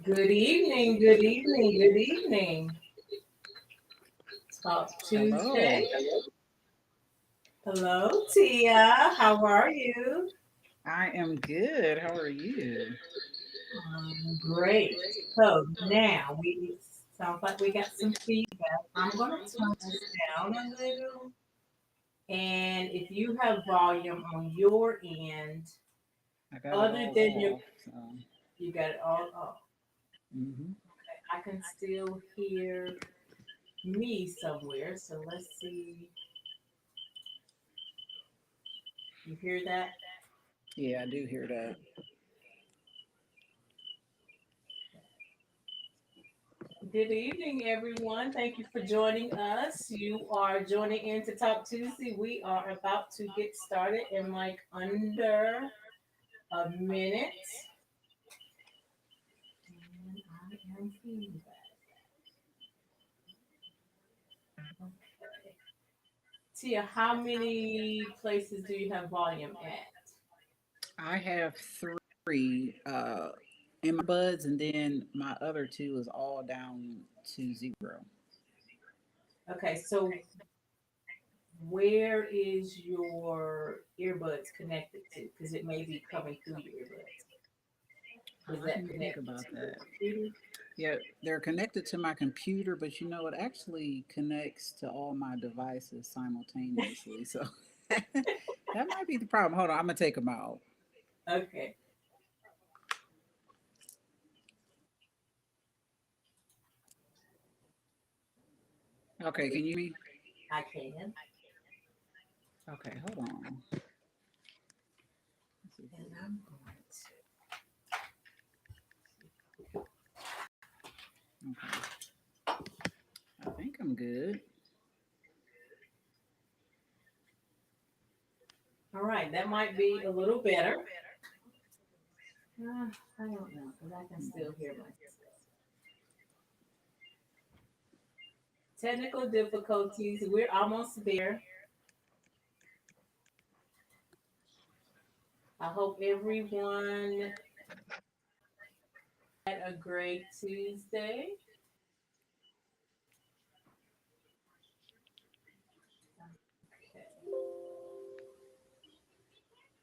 Good evening, good evening, good evening. Talk Hello. Tuesday. Hello, Tia. How are you? I am good. How are you? Great. So now we sounds like we got some feedback. I'm gonna turn this down a little. And if you have volume on your end, I got it other all than your, off. So, you got it all up. hmm I can still hear me somewhere. So let's see. You hear that? yeah, I do hear that. Good evening, everyone. Thank you for joining us. You are joining in to Talk Tuesday. We are about to get started in like under a minute. And I am feedback. Okay. Tia, how many places do you have volume at? I have three in my buds, and then my other two is all down to zero. Okay, so where is your earbuds connected to? Because it may be coming through your earbuds. Is I that didn't think connected about to your that. computer? Yeah, they're connected to my computer, but it actually connects to all my devices simultaneously. So that might be the problem. Hold on, I'm gonna take them out. Okay, Okay, can you hear me? I can. Okay, hold on. Let's see if And this I'm going to. okay. I think I'm good. All right, that might be a little better. I don't know because I can still hear myself. Technical difficulties. We're almost there. I hope everyone had a great Tuesday. Okay.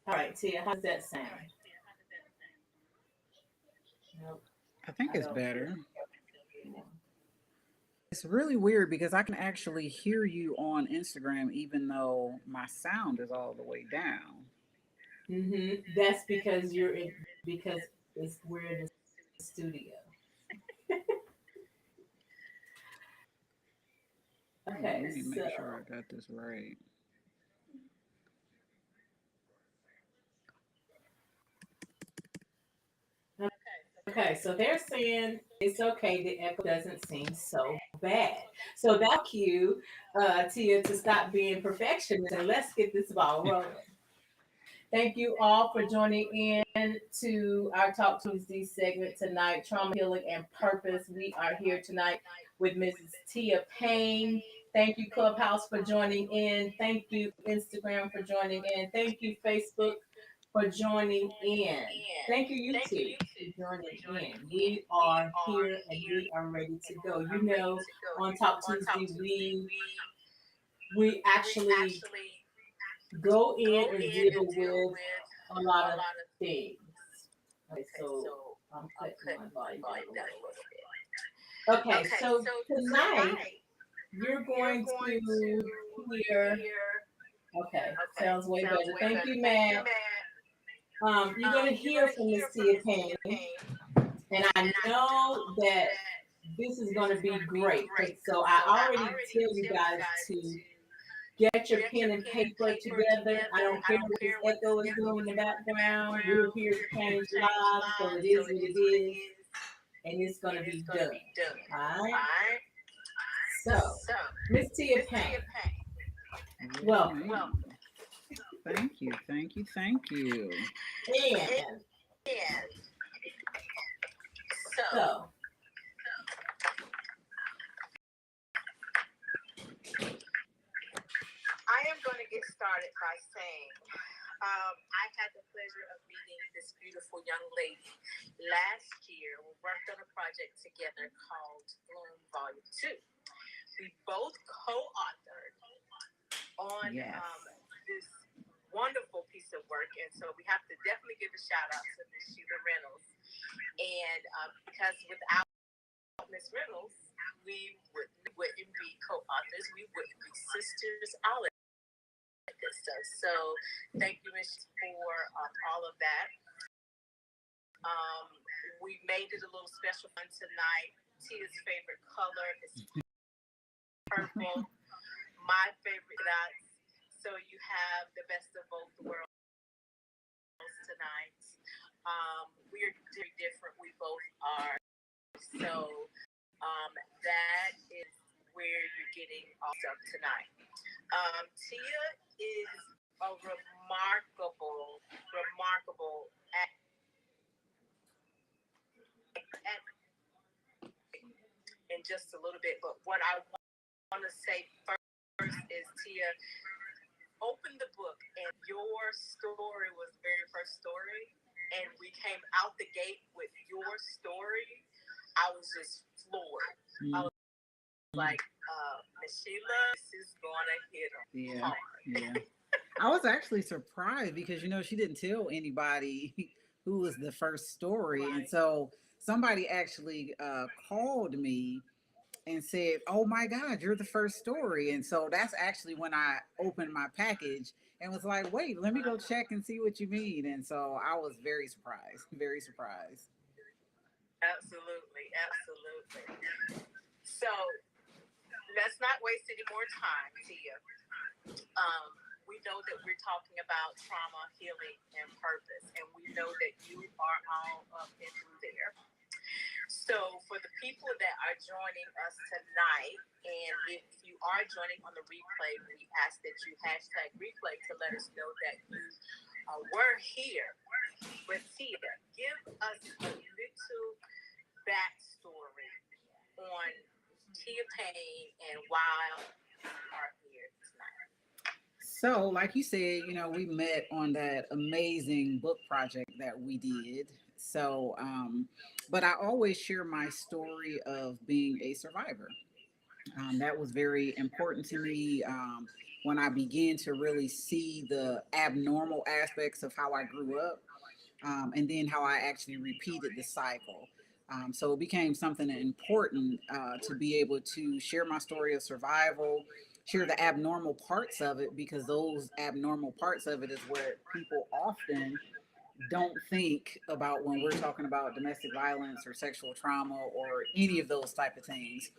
All right, Tia, how does that sound? Nope, I think I it's don't better. hear. It's really weird because I can actually hear you on Instagram even though my sound is all the way down. That's because you're in, because we're in the studio. Hold on, Okay, let me so make sure I got this right. okay, so they're saying it's okay. The echo doesn't seem so bad. So that cue, Tia, to stop being perfectionist and let's get this ball rolling. Thank you all for joining in to our Talk Tuesday segment tonight, Trauma Healing and Purpose. We are here tonight with Mrs. Tia Payne. Thank you, Clubhouse, for joining in. Thank you, Instagram, for joining in. Thank you, Facebook, for joining in. Thank you, YouTube, for joining in. We are here and we are ready to go. On Talk Tuesday, we actually go in and deal with a lot of things. Okay, so I'm cutting my volume down a little bit. Okay, so tonight you're going to hear. Okay, sounds way better. Thank you, Matt. You're going to hear from Miss Tia Payne, and I know that this is going to be great. So I already tell you guys to get your pen and paper together. I don't care what this echo is doing in the background. We're here to change lives, so it is what it is, and it's going to be done. All right. So, Miss Tia Payne, Yes, welcome. ma'am. Thank you, thank you, thank you. And so, I had the pleasure of meeting this beautiful young lady last year. We worked on a project together called Bloom Volume 2. We both co-authored on this wonderful piece of work, and so we have to definitely give a shout out to Miss Sheila Reynolds. And because without Miss Reynolds, we wouldn't be co-authors, we wouldn't be sisters, all of that good stuff. So thank you, Miss, for all of that. We made it a little special fun tonight. Tia's favorite color is purple. My favorite dots. So you have the best of both worlds tonight. We're very different. We both are. So that is where you're getting all stuff tonight. Tia is a remarkable at in just a little bit. But what I want to say first is, Tia, open the book, and your story was the very first story, and we came out the gate with your story. I was just floored. I was like, Miss Sheila, this is gonna hit them hard. Yeah. I was actually surprised because, she didn't tell anybody who was the first story. Right. And so somebody actually called me and said, "Oh my God, you're the first story." And so that's actually when I opened my package and was like, "Wait, let me go check and see what you mean." And so I was very surprised, very surprised. Absolutely. So let's not waste any more time, Tia. We know that we're talking about trauma, healing, and purpose, and we know that you are all up and through there. So for the people that are joining us tonight, and if you are joining on the replay, we ask that you hashtag replay to let us know that you were here. But Tia, give us a little backstory on Tia Payne and why you are here tonight. So, like you said, we met on that amazing book project that we did. So, but I always share my story of being a survivor. That was very important to me when I began to really see the abnormal aspects of how I grew up, and then how I actually repeated the cycle. So it became something important to be able to share my story of survival, share the abnormal parts of it, because those abnormal parts of it is where people often don't think about when we're talking about domestic violence or sexual trauma or any of those type of things.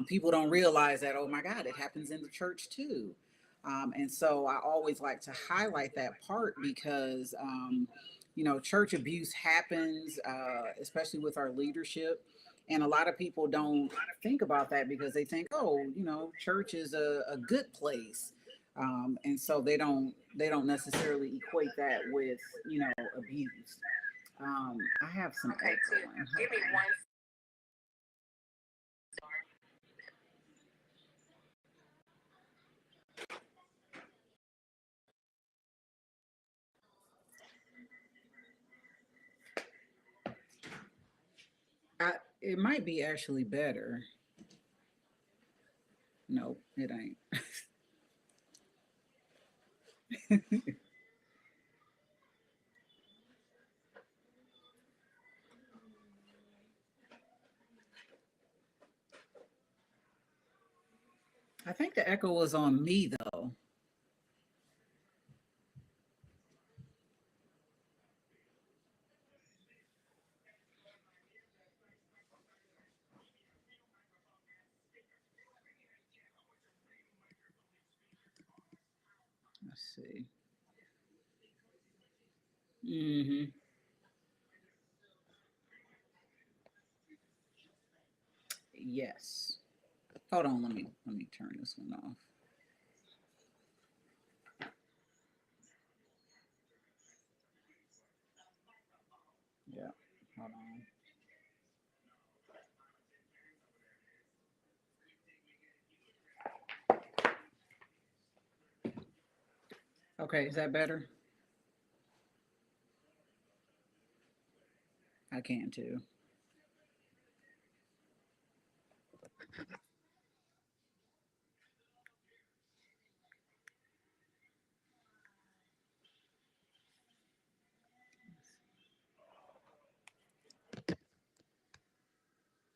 People don't realize that, oh my God, it happens in the church too. And so I always like to highlight that part because, church abuse happens, especially with our leadership. And a lot of people don't think about that because they think, oh, church is a good place. And so they don't necessarily equate that with, abuse. I have some echo. Give me one. It might be actually better. No, it ain't. I think the echo was on me though. Let's see. Mm-hmm. Yes. Hold on, let me turn this one off. Yeah. Hold on. Okay, is that better? I can too.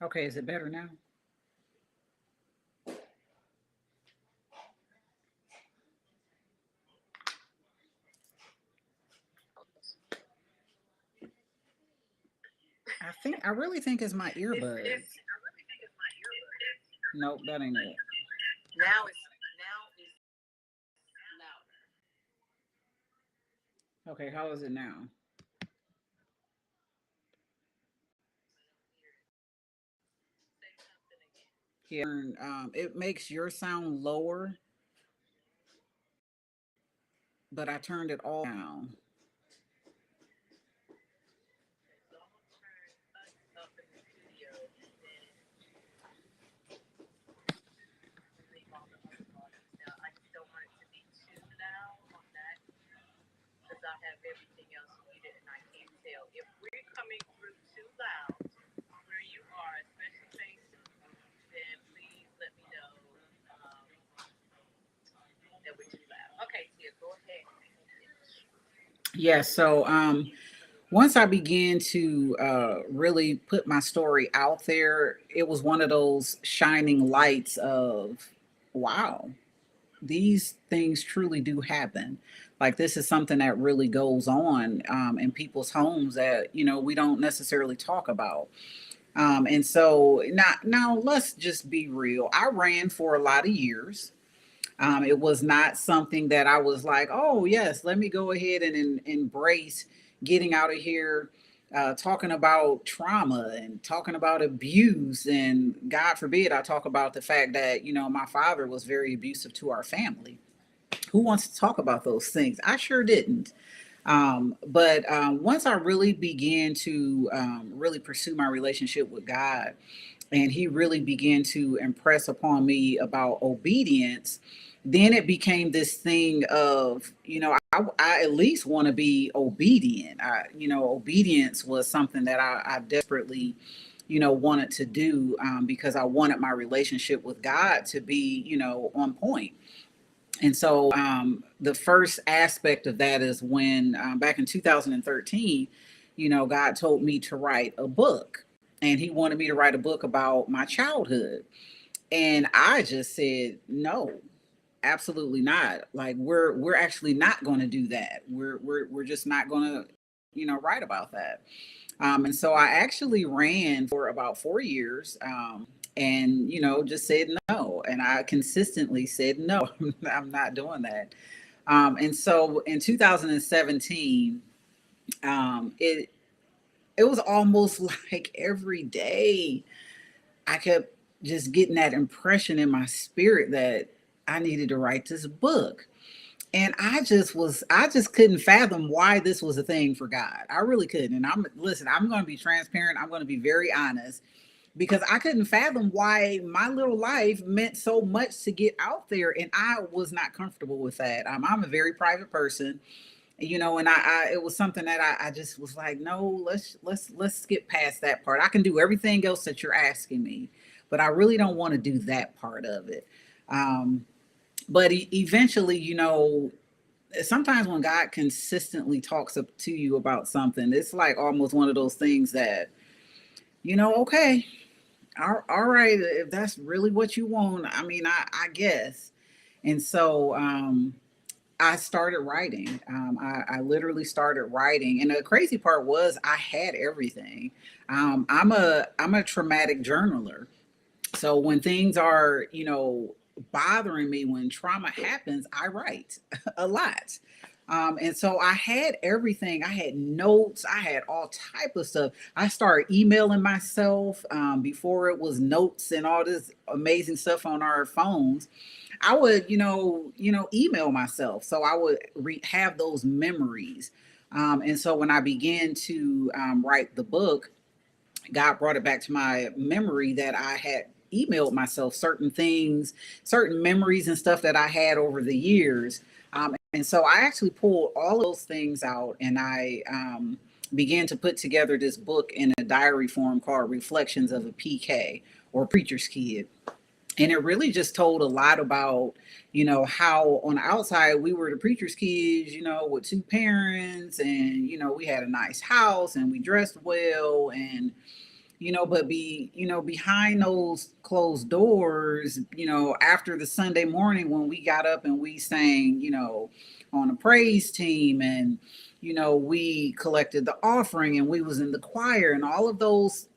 Okay, is it better now? I really think it's my earbuds. Nope, that ain't it. Now it's louder. Okay, how is it now? Here, it makes your sound lower, but I turned it all down. Yes. So once I began to really put my story out there, it was one of those shining lights of, wow, these things truly do happen. Like this is something that really goes on in people's homes that we don't necessarily talk about. And so now let's just be real. I ran for a lot of years. It was not something that I was like, oh, yes, let me go ahead and embrace getting out of here, talking about trauma and talking about abuse. And God forbid, I talk about the fact that, my father was very abusive to our family. Who wants to talk about those things? I sure didn't. But once I really began to really pursue my relationship with God, and he really began to impress upon me about obedience, then it became this thing of, I at least want to be obedient. Obedience was something that I desperately, wanted to do because I wanted my relationship with God to be, on point. And so the first aspect of that is when back in 2013, God told me to write a book, and he wanted me to write a book about my childhood. And I just said, no, absolutely not. Like we're actually not going to do that. We're just not going to, write about that. And so I actually ran for about 4 years. And just said no, and I consistently said no. I'm not doing that. And so in 2017, it was almost like every day I kept just getting that impression in my spirit that I needed to write this book. And I just couldn't fathom why this was a thing for God. I really couldn't. And I'm going to be transparent. I'm going to be very honest, because I couldn't fathom why my little life meant so much to get out there. And I was not comfortable with that. I'm a very private person, and it was something that I just was like, no, let's skip past that part. I can do everything else that you're asking me, but I really don't want to do that part of it. But eventually, sometimes when God consistently talks up to you about something, it's like almost one of those things that, okay, all right, if that's really what you want, I mean, I guess. And so I started writing. I literally started writing, and the crazy part was I had everything. I'm a traumatic journaler, so when things are bothering me, when trauma happens, I write a lot. And so I had everything. I had notes. I had all type of stuff. I started emailing myself before it was notes and all this amazing stuff on our phones. I would, email myself. So I would have those memories. And so when I began to write the book, God brought it back to my memory that I had emailed myself certain things, certain memories and stuff that I had over the years. And so I actually pulled all of those things out, and I began to put together this book in a diary form called Reflections of a PK, or Preacher's Kid. And it really just told a lot about, how on the outside we were the preacher's kids, with two parents, and, we had a nice house and we dressed well, and, but behind those closed doors, after the Sunday morning when we got up and we sang, on a praise team, and, we collected the offering and we was in the choir and all of those,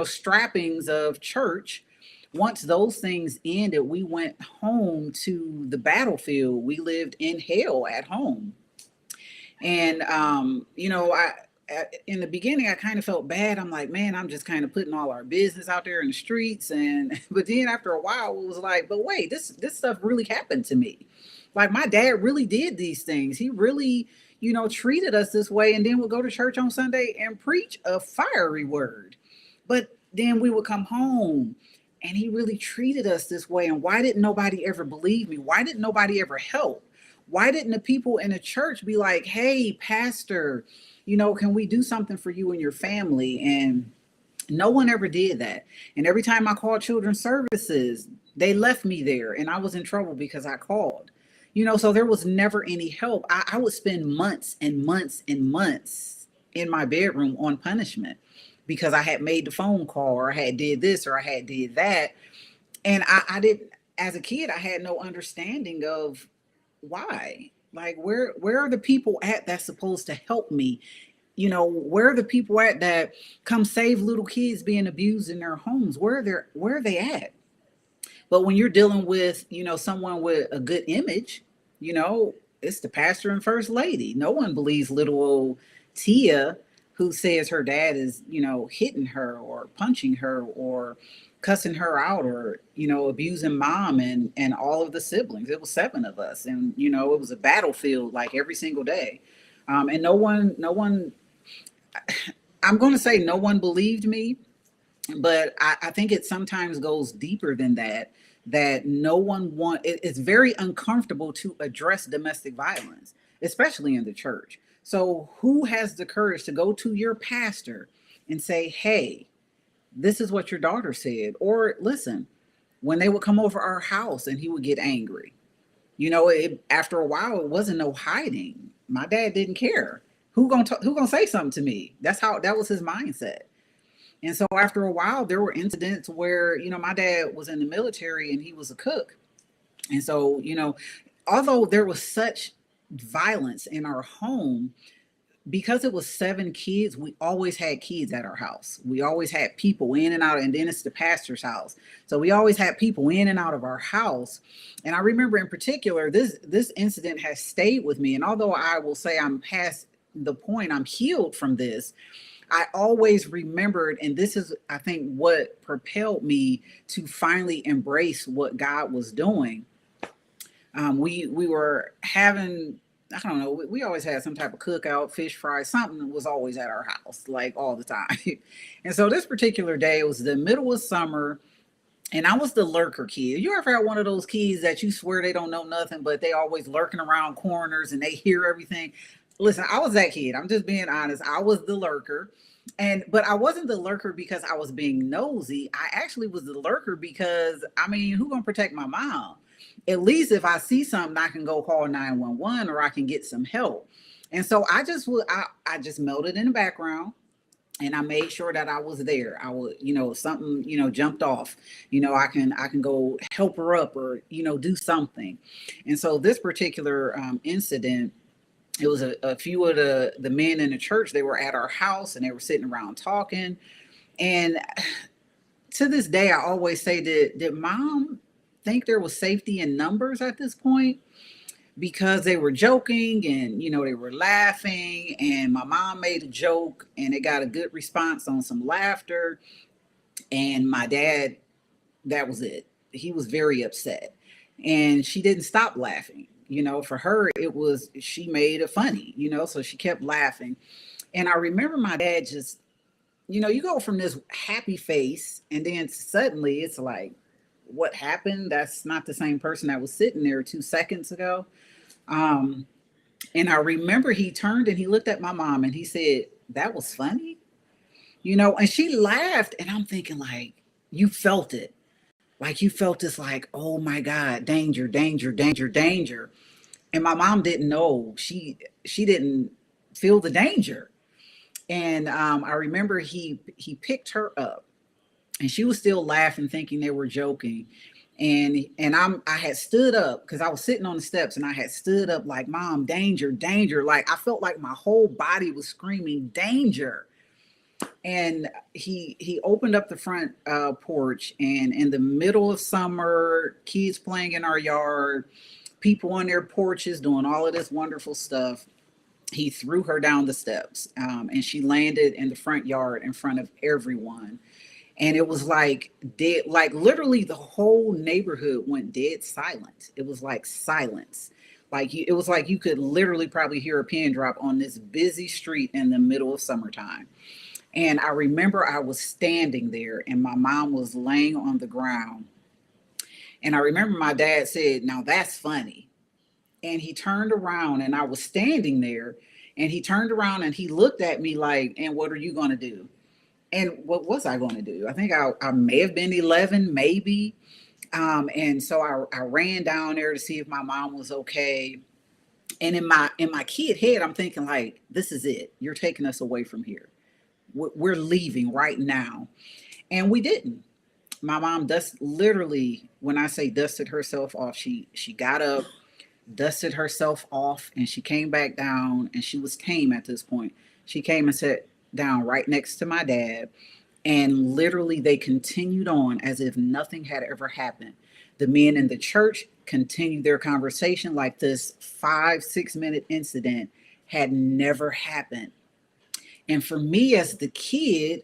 strappings of church. Once those things ended, we went home to the battlefield. We lived in hell at home. And, in the beginning, I kind of felt bad. I'm like, man, I'm just kind of putting all our business out there in the streets. But then after a while, it was like, but wait, this stuff really happened to me. Like, my dad really did these things. He really, treated us this way, and then would go to church on Sunday and preach a fiery word. But then we would come home and he really treated us this way. And why didn't nobody ever believe me? Why didn't nobody ever help? Why didn't the people in the church be like, hey, pastor, can we do something for you and your family? And no one ever did that. And every time I called children's services, they left me there and I was in trouble because I called. So there was never any help. I would spend months and months and months in my bedroom on punishment because I had made the phone call, or I had did this, or I had did that. And I didn't, as a kid, I had no understanding of why. Like, where are the people at that's supposed to help me? Where are the people at that come save little kids being abused in their homes? Where are they at? But when you're dealing with, someone with a good image, it's the pastor and first lady. No one believes little old Tia, who says her dad is, hitting her or punching her or cussing her out, or, abusing mom and all of the siblings. It was 7 of us. And, it was a battlefield like every single day. And no one, I'm going to say no one believed me, but I think it sometimes goes deeper than that no one it's very uncomfortable to address domestic violence, especially in the church. So who has the courage to go to your pastor and say, hey, this is what your daughter said? Or listen, when they would come over our house and he would get angry, after a while, it wasn't no hiding. My dad didn't care. Who gonna say something to me? That was his mindset. And so after a while, there were incidents where, my dad was in the military and he was a cook. And so, although there was such violence in our home, because it was 7 kids, we always had kids at our house. We always had people in and out, and then it's the pastor's house. So we always had people in and out of our house. And I remember in particular, this incident has stayed with me. And although I will say I'm past the point, I'm healed from this, I always remembered, and this is, I think, what propelled me to finally embrace what God was doing. We were having, I don't know, we always had some type of cookout, fish fry, something was always at our house, like all the time. And so this particular day, it was the middle of summer, and I was the lurker kid. You ever had one of those kids that you swear they don't know nothing, but they always lurking around corners and they hear everything? Listen, I was that kid. I'm just being honest. I was the lurker. But I wasn't the lurker because I was being nosy. I actually was the lurker because, who gonna protect my mom? At least if I see something, I can go call 911 or I can get some help. And so I just melted in the background. And I made sure that I was there. I would, if something, jumped off, I can go help her up or, do something. And so this particular incident, it was a few of the men in the church. They were at our house and they were sitting around talking. And to this day, I always say, did mom think there was safety in numbers at this point? Because they were joking and, they were laughing, and my mom made a joke and it got a good response on some laughter. And my dad, that was it. He was very upset and she didn't stop laughing. For her, it was, she made it funny, so she kept laughing. And I remember my dad just, you go from this happy face and then suddenly it's like, what happened? That's not the same person that was sitting there 2 seconds ago. And I remember he turned and he looked at my mom and he said, that was funny, you know? And she laughed, and I'm thinking, like, you felt it. Like, you felt this, like, oh my God, danger, danger, danger, danger. And my mom didn't know. She didn't feel the danger. And I remember he picked her up, and she was still laughing, thinking they were joking. And I had stood up because I was sitting on the steps, and I had stood up like, Mom, danger, danger. Like, I felt like my whole body was screaming danger. And he opened up the front porch, and in the middle of summer, kids playing in our yard, people on their porches doing all of this wonderful stuff, he threw her down the steps, and she landed in the front yard in front of everyone. And it was like dead, like literally the whole neighborhood went dead silent. It was like silence. Like it was like you could literally probably hear a pin drop on this busy street in the middle of summertime. And I remember I was standing there, and my mom was laying on the ground. And I remember my dad said, "Now that's funny." And he turned around, and I was standing there, and he turned around and he looked at me like, "And what are you going to do?" And what was I going to do? I think I may have been 11, maybe. And so I ran down there to see if my mom was okay. And in my kid head, I'm thinking, like, this is it. You're taking us away from here. We're leaving right now. And we didn't. My mom literally, when I say dusted herself off, she got up, dusted herself off, and she came back down, and she was tame at this point. She came and sat down right next to my dad, and literally they continued on as if nothing had ever happened. The men in the church continued their conversation like this 5-6 minute incident had never happened. And for me as the kid,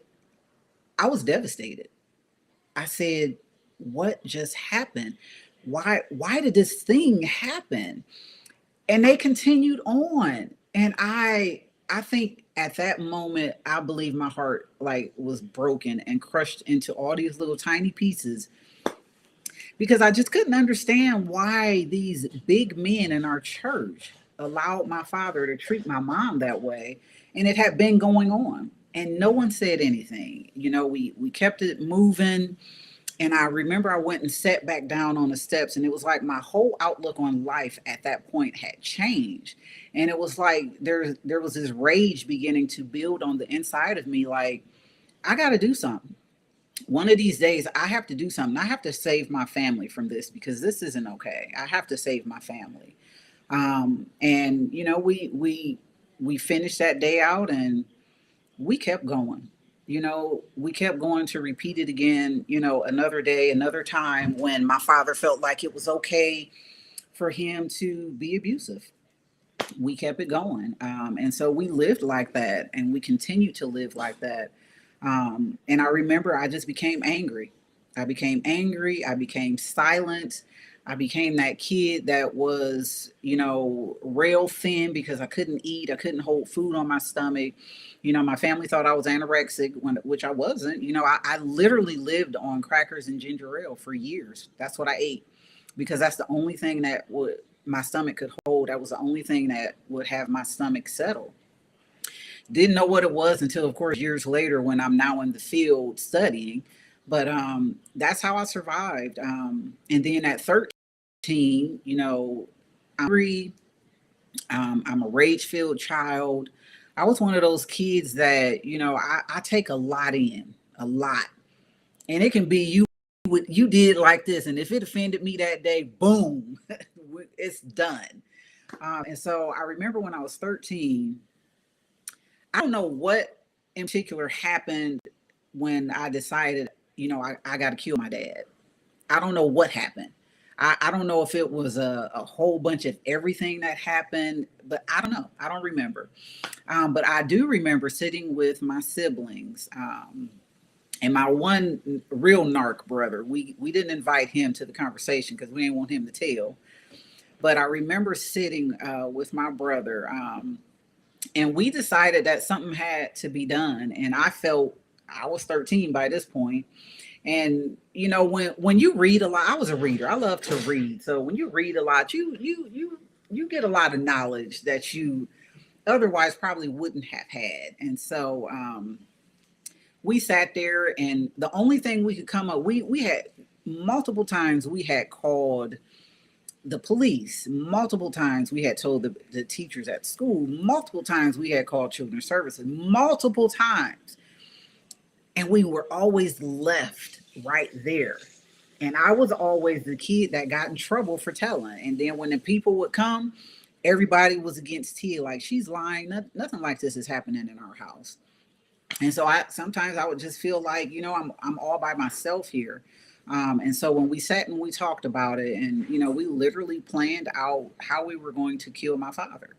I was devastated. I said, what just happened? Why did this thing happen? And they continued on. And I think at that moment, I believe my heart like was broken and crushed into all these little tiny pieces, because I just couldn't understand why these big men in our church allowed my father to treat my mom that way. And it had been going on, and no one said anything. You know, we kept it moving. And I remember I went and sat back down on the steps, and it was like my whole outlook on life at that point had changed. And it was like there was this rage beginning to build on the inside of me, like, I got to do something. One of these days, I have to do something. I have to save my family from this, because this isn't okay. I have to save my family. And you know, we finished that day out, and we kept going. You know, we kept going to repeat it again, you know, another day, another time, when my father felt like it was okay for him to be abusive. We kept it going. And so we lived like that, and we continued to live like that. And I remember I just became angry. I became angry. I became silent. I became that kid that was, you know, rail thin because I couldn't eat. I couldn't hold food on my stomach. You know, my family thought I was anorexic, which I wasn't. You know, I literally lived on crackers and ginger ale for years. That's what I ate, because that's the only thing that my stomach could hold. That was the only thing that would have my stomach settle. Didn't know what it was until, of course, years later, when I'm now in the field studying. But that's how I survived. And then at 13, you know, I'm free. I'm a rage-filled child. I was one of those kids that, you know, I take a lot in, a lot. And it can be you did like this. And if it offended me that day, boom, it's done. And so I remember when I was 13, I don't know what in particular happened when I decided, you know, I got to kill my dad. I don't know what happened. I don't know if it was a whole bunch of everything that happened, but I don't know. I don't remember. But I do remember sitting with my siblings, and my one real narc brother. We didn't invite him to the conversation because we didn't want him to tell. But I remember sitting with my brother, and we decided that something had to be done. And I felt, I was 13 by this point. And you know, when you read a lot, I was a reader. I love to read. So when you read a lot, you get a lot of knowledge that you otherwise probably wouldn't have had. And so we sat there, and the only thing we could come up, we had multiple times we had called the police, multiple times we had told the teachers at school, multiple times we had called children's services, multiple times. And we were always left right there. And I was always the kid that got in trouble for telling. And then when the people would come, everybody was against Tia. Like, she's lying. Nothing like this is happening in our house. And so sometimes I would just feel like, I'm all by myself here. And so when we sat and we talked about it, and, we literally planned out how we were going to kill my father.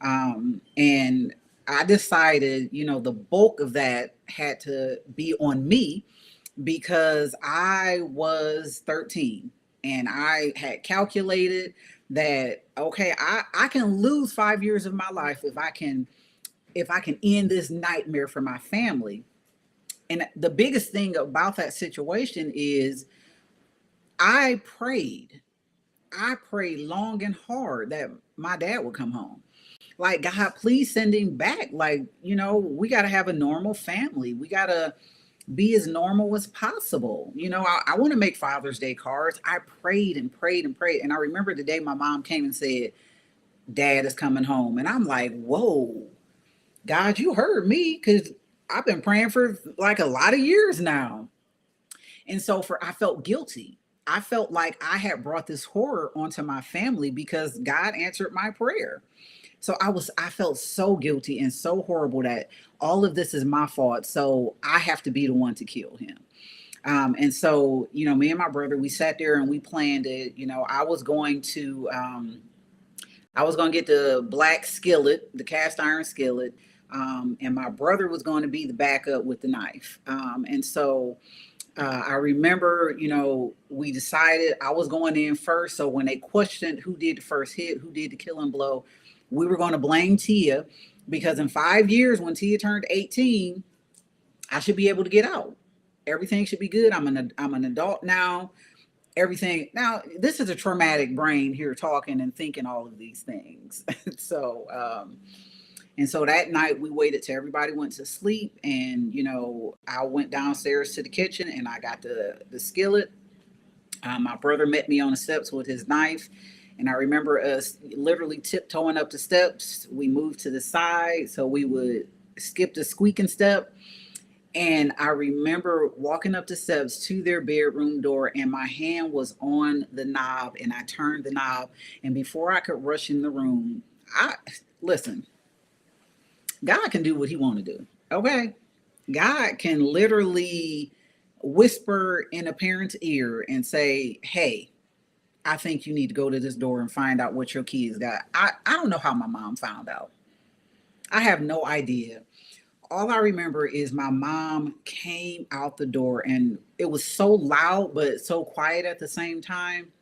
And I decided, the bulk of that had to be on me, because I was 13 and I had calculated that, okay, I can lose 5 years of my life if I can end this nightmare for my family. And the biggest thing about that situation is I prayed long and hard that my dad would come home. Like, God, please send him back. Like, we got to have a normal family. We got to be as normal as possible. I want to make Father's Day cards. I prayed and prayed and prayed. And I remember the day my mom came and said, Dad is coming home. And I'm like, whoa, God, you heard me, because I've been praying for like a lot of years now. And so I felt guilty. I felt like I had brought this horror onto my family because God answered my prayer. So I felt so guilty and so horrible that all of this is my fault. So I have to be the one to kill him. And so, me and my brother, we sat there and we planned it. I was going to get the black skillet, the cast iron skillet. And my brother was going to be the backup with the knife. And so I remember, we decided I was going in first. So when they questioned who did the first hit, who did the killing blow, we were going to blame Tia, because in 5 years, when Tia turned 18, I should be able to get out. Everything should be good. I'm an adult now. Everything. Now, this is a traumatic brain here talking and thinking all of these things. So that night we waited till everybody went to sleep, and, I went downstairs to the kitchen and I got the skillet. My brother met me on the steps with his knife. And I remember us literally tiptoeing up the steps. We moved to the side so we would skip the squeaking step. And I remember walking up the steps to their bedroom door, and my hand was on the knob, and I turned the knob. And before I could rush in the room, listen, God can do what he want to do. Okay. God can literally whisper in a parent's ear and say, hey, I think you need to go to this door and find out what your kids got. I don't know how my mom found out. I have no idea. All I remember is my mom came out the door, and it was so loud but so quiet at the same time.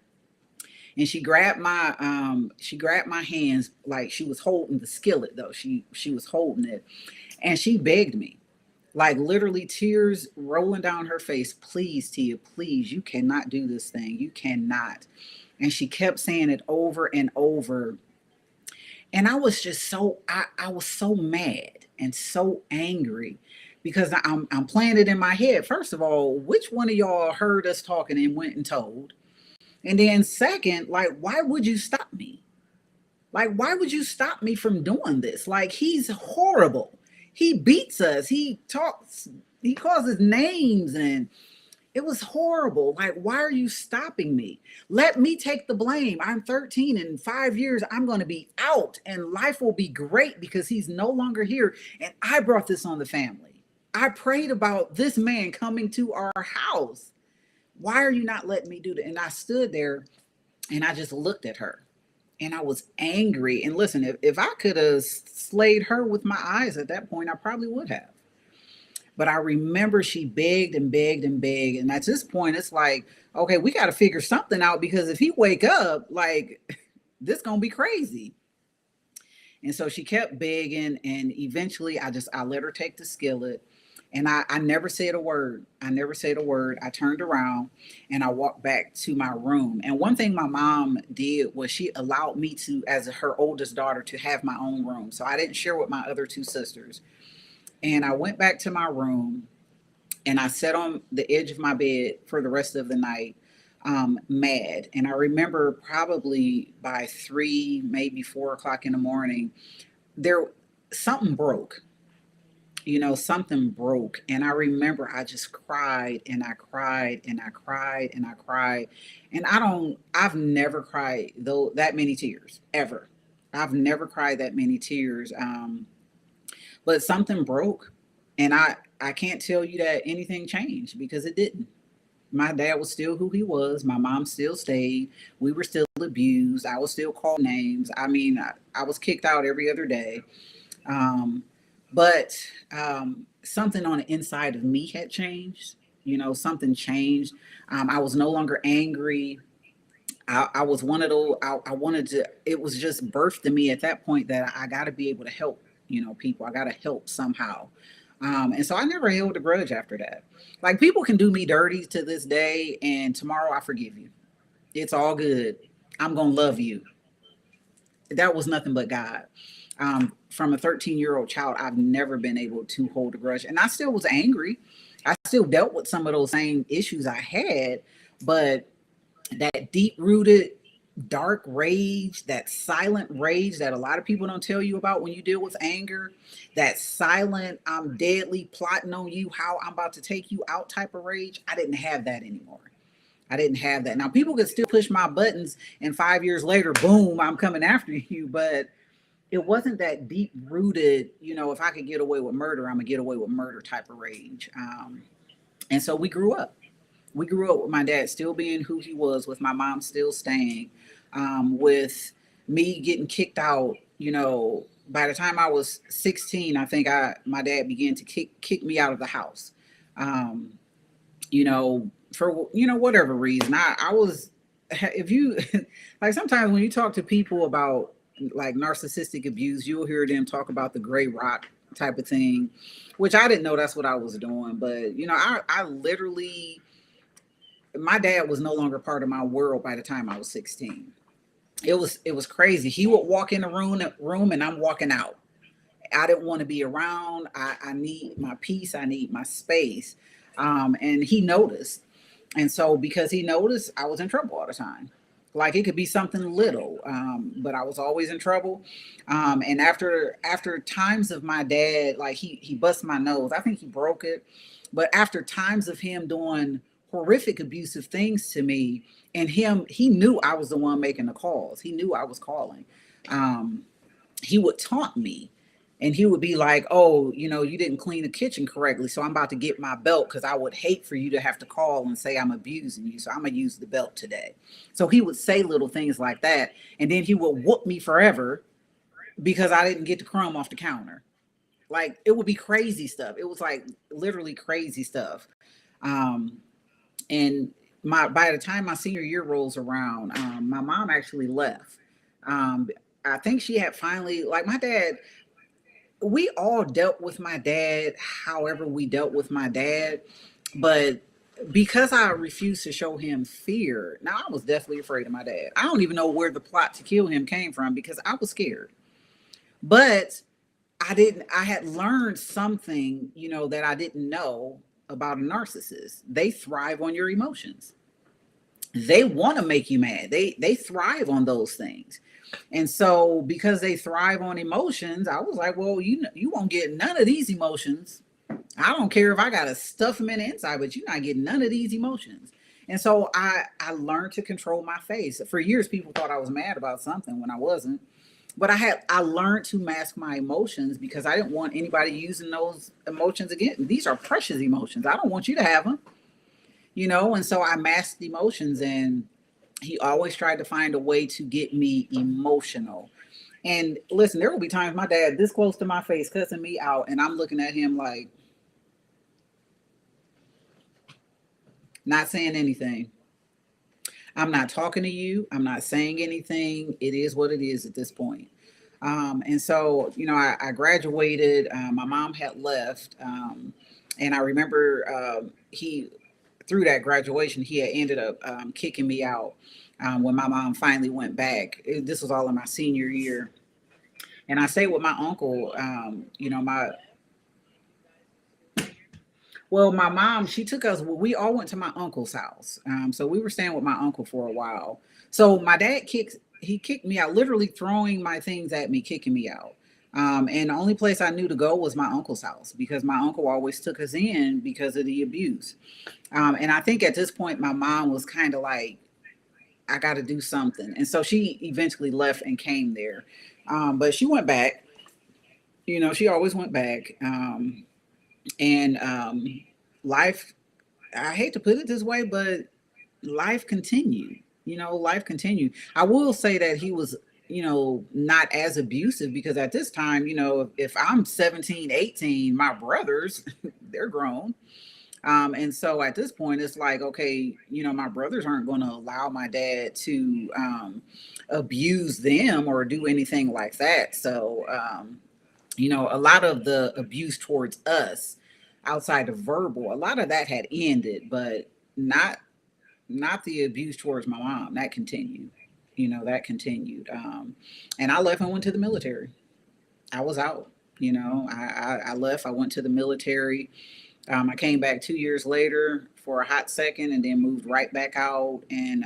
And she grabbed my hands, like she was holding the skillet though. She was holding it, and she begged me, like literally tears rolling down her face. Please, Tia, please, you cannot do this thing. You cannot. And she kept saying it over and over. And I was just I was so mad and so angry, because I'm playing it in my head. First of all, which one of y'all heard us talking and went and told? And then second, like, why would you stop me? Like, why would you stop me from doing this? Like, he's horrible. He beats us. He talks, he calls us names, and it was horrible. Like, why are you stopping me? Let me take the blame. I'm 13. In 5 years, I'm going to be out, and life will be great because he's no longer here. And I brought this on the family. I prayed about this man coming to our house. Why are you not letting me do that? And I stood there and I just looked at her, and I was angry. And listen, if I could have slayed her with my eyes at that point, I probably would have. But I remember she begged and begged and begged. And at this point, it's like, okay, we got to figure something out, because if he wake up, like, this going to be crazy. And so she kept begging. And eventually I let her take the skillet. And I never said a word. I never said a word. I turned around and I walked back to my room. And one thing my mom did was she allowed me to, as her oldest daughter, to have my own room. So I didn't share with my other two sisters. And I went back to my room and I sat on the edge of my bed for the rest of the night, mad. And I remember probably by 3, maybe 4 o'clock in the morning, there something broke. Something broke. And I remember I just cried and I cried and I cried and I cried. And I've never cried though that many tears ever. I've never cried that many tears. But something broke. And I can't tell you that anything changed because it didn't. My dad was still who he was. My mom still stayed. We were still abused. I was still called names. I mean, I was kicked out every other day. Um, but something on the inside of me had changed. Something changed. I was no longer angry. I was one of those. I wanted to. It was just birthed in me at that point that I got to be able to help. People. I got to help somehow. And so I never held a grudge after that. Like people can do me dirty to this day, and tomorrow I forgive you. It's all good. I'm gonna love you. That was nothing but God. From a 13-year-old child, I've never been able to hold a grudge. And I still was angry. I still dealt with some of those same issues I had, but that deep rooted, dark rage, that silent rage that a lot of people don't tell you about when you deal with anger, that silent, I'm deadly plotting on you, how I'm about to take you out type of rage, I didn't have that anymore. I didn't have that. Now, people could still push my buttons, and 5 years later, boom, I'm coming after you. But it wasn't that deep rooted, if I could get away with murder, I'm going to get away with murder type of rage. And so we grew up. We grew up with my dad still being who he was, with my mom still staying, with me getting kicked out. By the time I was 16, I think my dad began to kick me out of the house. Um, for whatever reason, I was, if you like, sometimes when you talk to people about like narcissistic abuse, you'll hear them talk about the gray rock type of thing, which I didn't know that's what I was doing. But I literally, my dad was no longer part of my world by the time I was 16. It was crazy. He would walk in the room and I'm walking out. I didn't want to be around. I need my peace. I need my space. And he noticed. And so because he noticed, I was in trouble all the time. Like it could be something little, but I was always in trouble. And after times of my dad, like he bust my nose. I think he broke it. But after times of him doing horrific abusive things to me, and he knew I was the one making the calls. He knew I was calling. He would taunt me. And he would be like, oh, you didn't clean the kitchen correctly, so I'm about to get my belt because I would hate for you to have to call and say I'm abusing you. So I'm going to use the belt today. So he would say little things like that. And then he would whoop me forever because I didn't get the crumb off the counter. Like it would be crazy stuff. It was like literally crazy stuff. And by the time my senior year rolls around, my mom actually left. I think she had finally, like my dad, we all dealt with my dad however we dealt with my dad, but because I refused to show him fear, now I was definitely afraid of my dad. I don't even know where the plot to kill him came from because I was scared. But I had learned something, that I didn't know about a narcissist. They thrive on your emotions. They want to make you mad. They thrive on those things. And so because they thrive on emotions, I was like, well, you won't get none of these emotions. I don't care if I got to stuff them in the inside, but you're not getting none of these emotions. And so I learned to control my face. For years, people thought I was mad about something when I wasn't. But I learned to mask my emotions because I didn't want anybody using those emotions again. These are precious emotions. I don't want you to have them, and so I masked emotions, and he always tried to find a way to get me emotional. And listen, there will be times my dad this close to my face cussing me out, and I'm looking at him like, not saying anything. I'm not talking to you. I'm not saying anything. It is what it is at this point. And so, I graduated. My mom had left. And I remember he through that graduation, he had ended up kicking me out when my mom finally went back. This was all in my senior year, and I stayed with my uncle. You know, my mom, she took us. We all went to my uncle's house, so we were staying with my uncle for a while. So my dad he kicked me out, literally throwing my things at me, kicking me out. And the only place I knew to go was my uncle's house because my uncle always took us in because of the abuse. And I think at this point, my mom was kind of like, I got to do something. And so she eventually left and came there. But she went back, you know, she always went back. And life, I hate to put it this way, but life continued. You know, life continued. I will say that he was, you know, not as abusive because at this time, you know, if I'm 17, 18, my brothers, they're grown. And so at this point, it's like, okay, you know, my brothers aren't going to allow my dad to abuse them or do anything like that. So, you know, a lot of the abuse towards us outside of verbal, a lot of that had ended, but not the abuse towards my mom. That continued. You know, that continued. And I left and went to the military. I was out. You know, I left. I went to the military. I came back 2 years later for a hot second and then moved right back out and,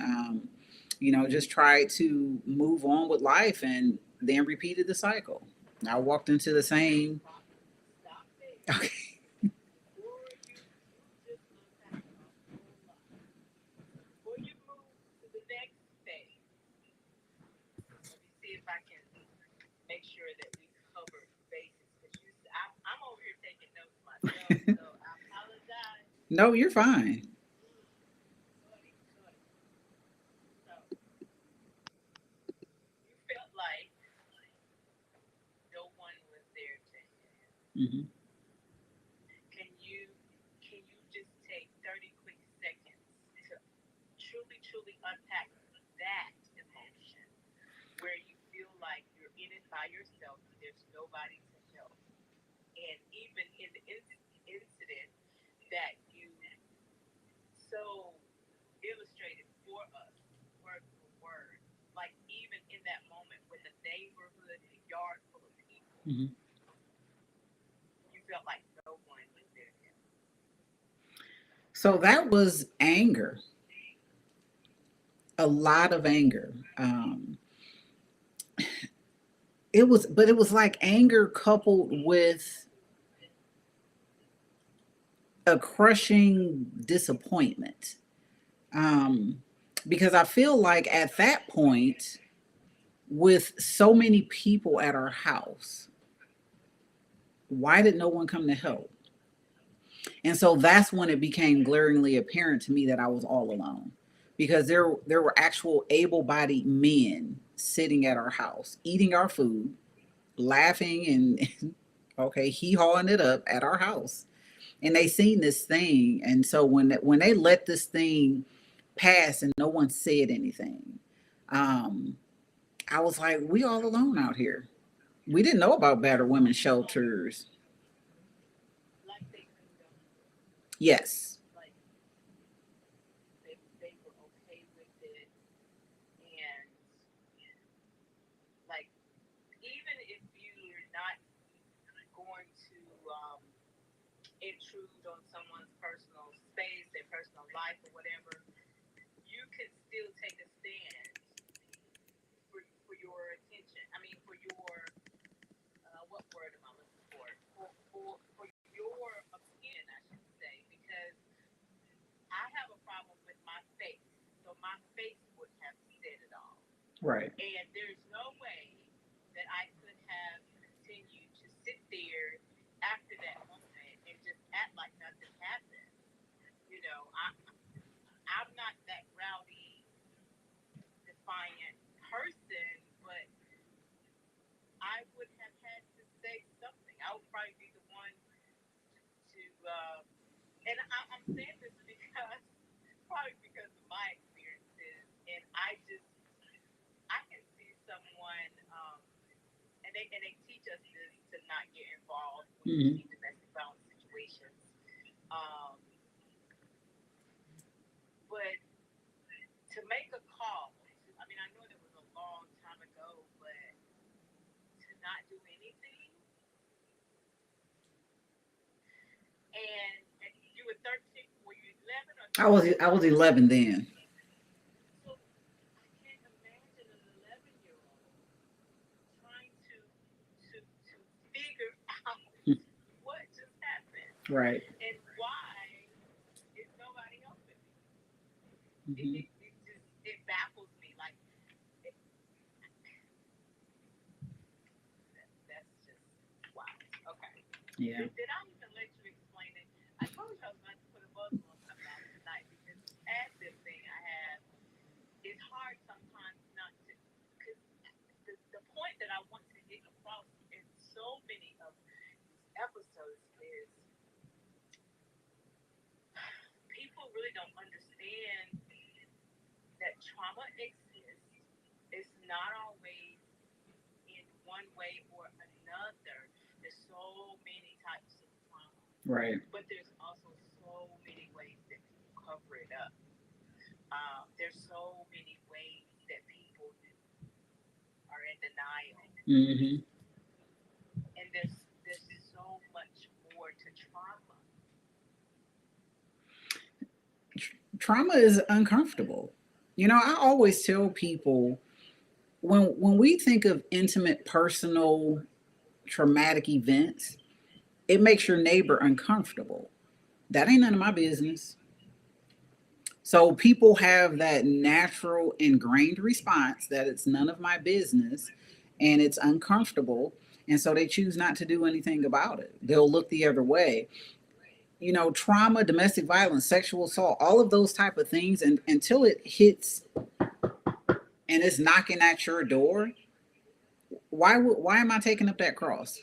you know, just tried to move on with life and then repeated the cycle. I walked into the same. Okay. Make sure that we cover bases because I'm over here taking notes myself, so I apologize. No, you're fine. So you felt like no one was there to help. Hmm. Can you just take 30 quick seconds to truly unpack that emotion where you feel like you're in it by yourself, there's nobody to help, and even in the incident that you so illustrated for us, word for word, like even in that moment with the neighborhood, the yard full of people, Hmm. you felt like no one was there. So that was anger, a lot of anger. But it was like anger coupled with a crushing disappointment. Um, because I feel like at that point, with so many people at our house, why did no one come to help? And so that's when it became glaringly apparent to me that I was all alone. Because there were actual able-bodied men sitting at our house, eating our food, laughing and okay, hee hawing it up at our house. And they seen this thing. And so when they let this thing pass and no one said anything, um, I was like, we all alone out here. We didn't know about battered women shelters. Like they knew them, Yes. like they were okay with it, and like even if you're not going to intrude on someone's personal space, their personal life, or whatever, you can still take a stand for your attention. I mean, for your what word am I looking for? For your opinion, I should say, because I have a problem with my face, so my face would have said it all. Right. And there's no way that I could have continued to sit there after that moment and just act like nothing happened. You know, I'm not that rowdy, defiant person, but I would have had to say something. I would probably be the one to and I'm saying this because probably because of my experiences, and I can see someone, and they teach us this to not get involved when you Hmm. see domestic violence situations. But to make a call, I mean, I know that was a long time ago, but to not do anything. And you were 13, were you 11 or 13? I was 11 then. So I can't imagine an 11-year-old trying to figure out what just happened Right. and why is nobody helping me. Mm-hmm. It baffles me. Like it, that's just wow. Okay. Yeah. Did I even let you explain it? I told you I was going to put a buzz on something out tonight because as this thing I have, it's hard sometimes not to, because the point that I want to get across in so many of these episodes is people really don't understand that trauma exists. It's not always in one way or another. There's so many types of trauma. Right. But there's also so many ways that people cover it up. There's so many ways that people are in denial. Mm-hmm. And there's so much more to trauma. Trauma is uncomfortable. You know, I always tell people when we think of intimate, personal, traumatic events, it makes your neighbor uncomfortable. That ain't none of my business. So people have that natural ingrained response that it's none of my business and it's uncomfortable. And so they choose not to do anything about it. They'll look the other way. You know, trauma, domestic violence, sexual assault, all of those type of things. And until it hits and it's knocking at your door, why am I taking up that cross?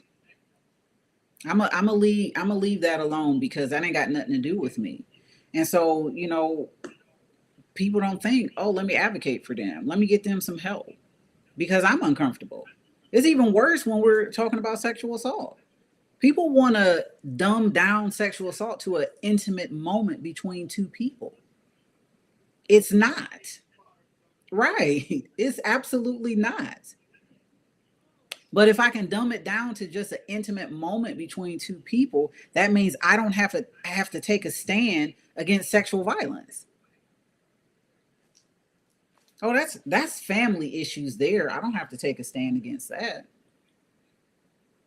I'm a leave that alone because that ain't got nothing to do with me. And so, you know, people don't think, oh, let me advocate for them. Let me get them some help because I'm uncomfortable. It's even worse when we're talking about sexual assault. People want to dumb down sexual assault to an intimate moment between two people. It's not. Right. It's absolutely not. But if I can dumb it down to just an intimate moment between two people, that means I don't have to take a stand against sexual violence. Oh, that's family issues there. I don't have to take a stand against that.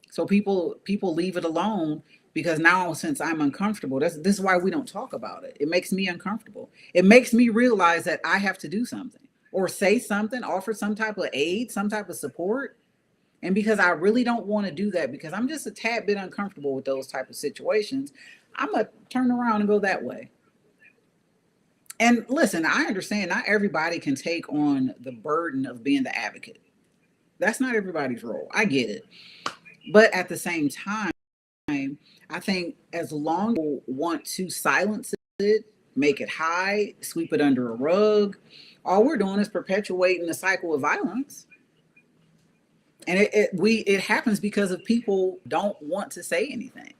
So people leave it alone because now since I'm uncomfortable, this is why we don't talk about it. It makes me uncomfortable. It makes me realize that I have to do something or say something, offer some type of aid, some type of support. And because I really don't want to do that because I'm just a tad bit uncomfortable with those type of situations, I'm going to turn around and go that way. And listen, I understand not everybody can take on the burden of being the advocate. That's not everybody's role. I get it. But at the same time, I think as long as people want to silence it, make it hide, sweep it under a rug, all we're doing is perpetuating the cycle of violence. And it happens because of people don't want to say anything.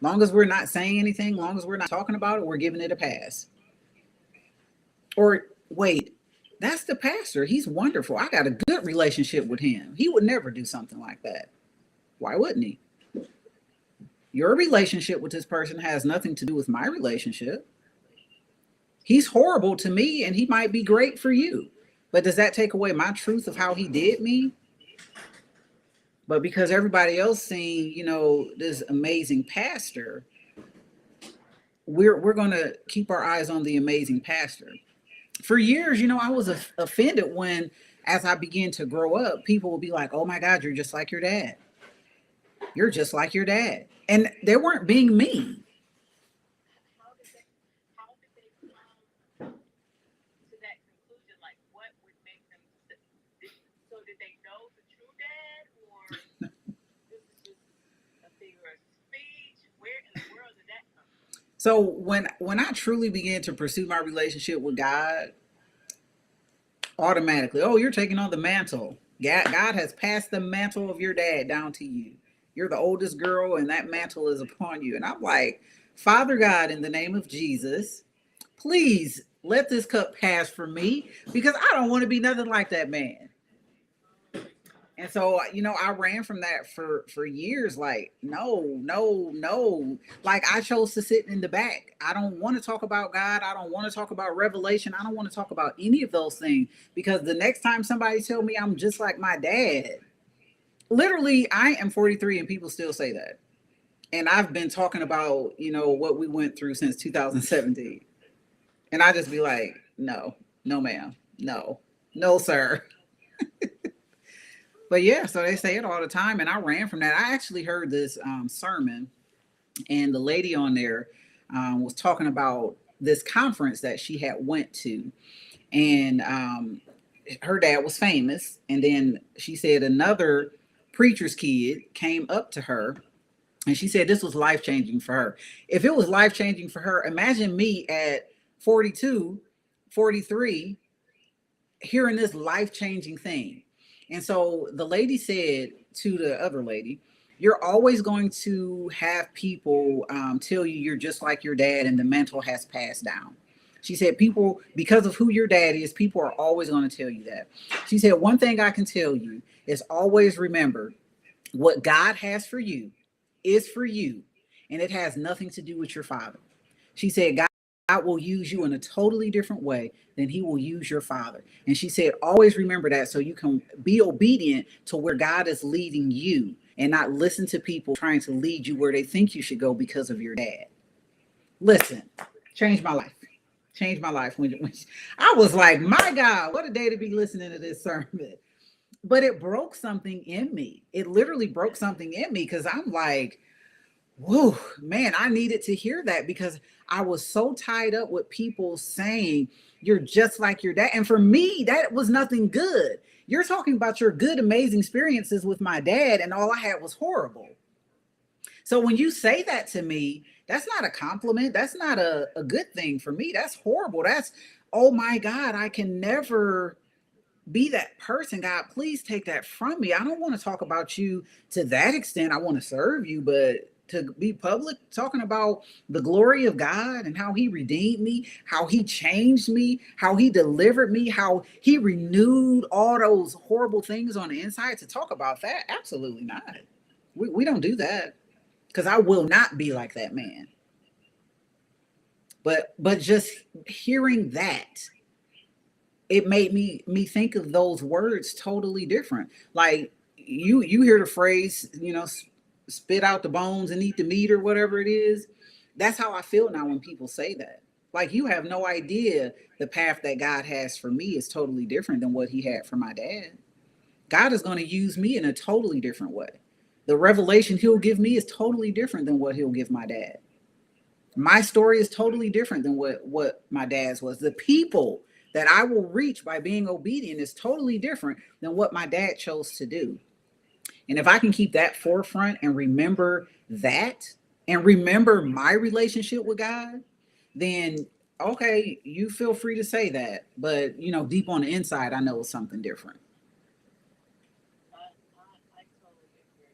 Long as we're not saying anything, long as we're not talking about it, we're giving it a pass. Or wait, that's the pastor. He's wonderful. I got a good relationship with him. He would never do something like that. Why wouldn't he? Your relationship with this person has nothing to do with my relationship. He's horrible to me and he might be great for you. But does that take away my truth of how he did me? But because everybody else seen, you know, this amazing pastor, we're going to keep our eyes on the amazing pastor. For years, you know, I was offended when, as I began to grow up, people would be like, oh my God, you're just like your dad. You're just like your dad. And they weren't being mean. How did they come to that conclusion? Like, what would make them? So did they know the true dad, or this is just a figure of speech? Where in the world did that come from? So when I truly began to pursue my relationship with God, automatically, oh, you're taking on the mantle. God has passed the mantle of your dad down to you. You're the oldest girl, and that mantle is upon you. And I'm like, Father God, in the name of Jesus, please let this cup pass from me because I don't want to be nothing like that man. And so, I ran from that for years. Like, no, no, no. Like, I chose to sit in the back. I don't want to talk about God. I don't want to talk about revelation. I don't want to talk about any of those things because the next time somebody tell me I'm just like my dad, literally, I am 43 and people still say that. And I've been talking about, what we went through since 2017. And I just be like, no, no, ma'am, no, no, sir. But yeah, so they say it all the time, and I ran from that. I actually heard this sermon, and the lady on there was talking about this conference that she had went to, and her dad was famous, and then she said another preacher's kid came up to her, and she said this was life changing for her. If it was life changing for her, imagine me at 42, 43 hearing this life changing thing. And so the lady said to the other lady, you're always going to have people tell you you're just like your dad and the mantle has passed down. She said, people, because of who your dad is, people are always going to tell you that. She said, one thing I can tell you is always remember what God has for you is for you, and it has nothing to do with your father. She said, God will use you in a totally different way than he will use your father. And she said, always remember that so you can be obedient to where God is leading you and not listen to people trying to lead you where they think you should go because of your dad. Listen, changed my life. Changed my life. When I was like, my God, what a day to be listening to this sermon. But it broke something in me. It literally broke something in me because I'm like, whoa, man, I needed to hear that because I was so tied up with people saying, you're just like your dad. And for me, that was nothing good. You're talking about your good, amazing experiences with my dad, and all I had was horrible. So when you say that to me, that's not a compliment. That's not a good thing for me. That's horrible. That's, oh my God, I can never be that person. God, please take that from me. I don't want to talk about you to that extent. I want to serve you, but to be public talking about the glory of God and how he redeemed me, how he changed me, how he delivered me, how he renewed all those horrible things on the inside, to talk about that, absolutely not. We don't do that because I will not be like that man. But just hearing that, it made me think of those words totally different. Like you hear the phrase, spit out the bones and eat the meat or whatever it is. That's how I feel now when people say that. Like, you have no idea the path that God has for me is totally different than what he had for my dad. God is going to use me in a totally different way. The revelation he'll give me is totally different than what he'll give my dad. My story is totally different than what my dad's was. The people that I will reach by being obedient is totally different than what my dad chose to do. And if I can keep that forefront and remember that and remember my relationship with God, then okay, you feel free to say that. But deep on the inside, I know it's something different. I totally agree.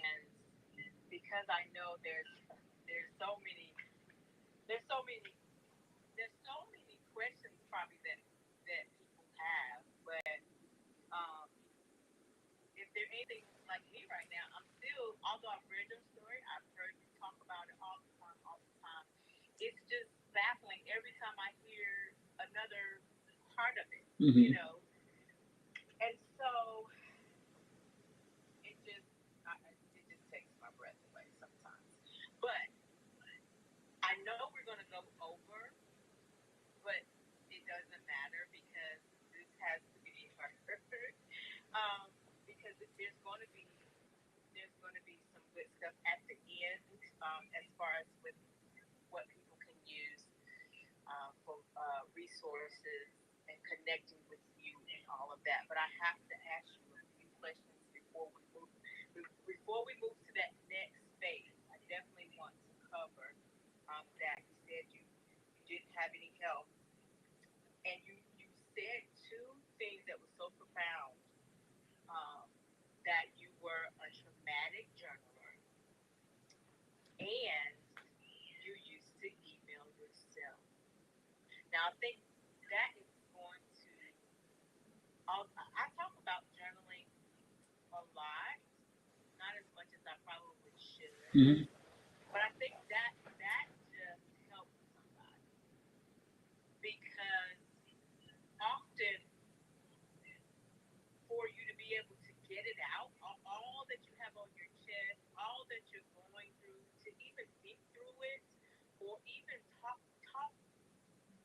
And because I know there's so many there's so many there's so many questions probably that people have, but um, if there's anything like me right now, I'm still, although I've read your story, I've heard you talk about it all the time. It's just baffling every time I hear another part of it, Mm-hmm. And so it just takes my breath away sometimes. But I know we're gonna go over, but it doesn't matter because this has to be heard. Because there's going to be some good stuff at the end, as far as with what people can use for resources and connecting with you and all of that. But I have to ask you a few questions before we move to that next phase. I definitely want to cover that. You said you didn't have any help, and you said two things that were so profound. Um, that you were a traumatic journaler and you Now, I think that is going to, I talk about journaling a lot, not as much as I probably should, Mm-hmm. but I think that just helps somebody, because often for you to be able to get it out, all that you have on your chest, all that you're going through, to even think through it, or even talk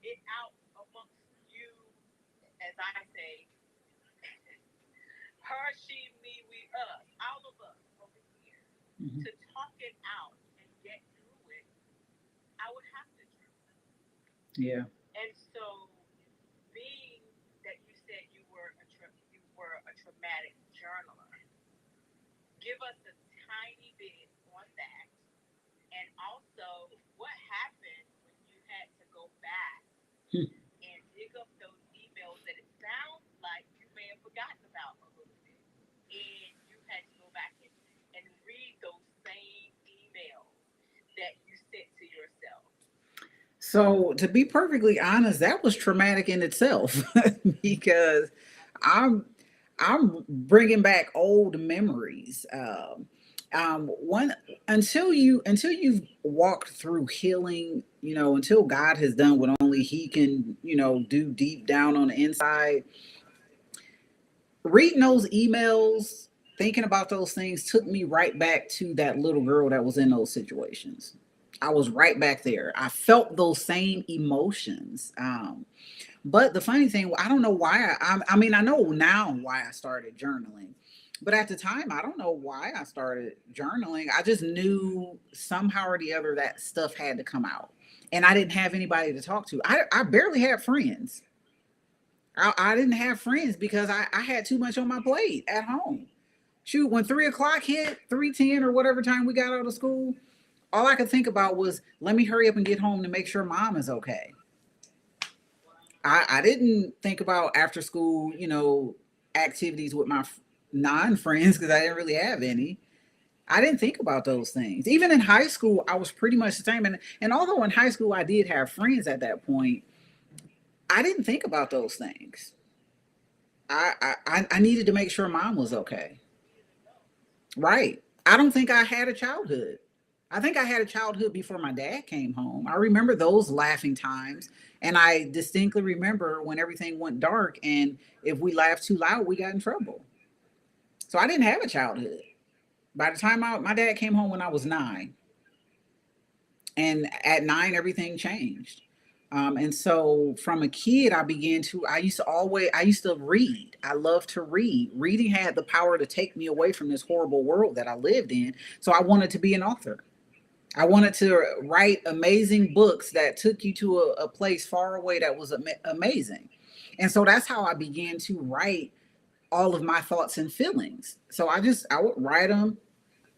it out amongst you, as I say, her, she, me, we, us, all of us over here, Mm-hmm. to talk it out and get through it, I would have to journal. Yeah. And so, being that you said you were a traumatic journaler, give us a tiny bit on that, and also what happened when you had to go back and dig up those emails that it sounds like you may have forgotten about a little bit, and you had to go back and read those same emails that you sent to yourself. So to be perfectly honest, that was traumatic in itself because I'm I'm bringing back old memories. One until you've walked through healing, until God has done what only He can, do deep down on the inside. Reading those emails, thinking about those things took me right back to that little girl that was in those situations. I was right back there. I felt those same emotions. But the funny thing, I don't know why. I mean, I know now why I started journaling, but at the time, I don't know why I started journaling. I just knew somehow or the other that stuff had to come out, and I didn't have anybody to talk to. I barely had friends. I didn't have friends because I had too much on my plate at home. Shoot, when 3 o'clock hit, 3:10 or whatever time we got out of school, all I could think about was let me hurry up and get home to make sure mom is okay. I didn't think about after school, activities with my non-friends because I didn't really have any. I didn't think about those things. Even in high school, I was pretty much the same. And although in high school I did have friends at that point, I didn't think about those things. I needed to make sure mom was okay. Right. I don't think I had a childhood. I think I had a childhood before my dad came home. I remember those laughing times. And I distinctly remember when everything went dark and if we laughed too loud, we got in trouble. So I didn't have a childhood. By the time my dad came home when I was 9, and at 9, everything changed. And so from a kid, I used to read. I loved to read. Reading had the power to take me away from this horrible world that I lived in. So I wanted to be an author. I wanted to write amazing books that took you to a place far away that was amazing. And so that's how I began to write all of my thoughts and feelings. So I would write them.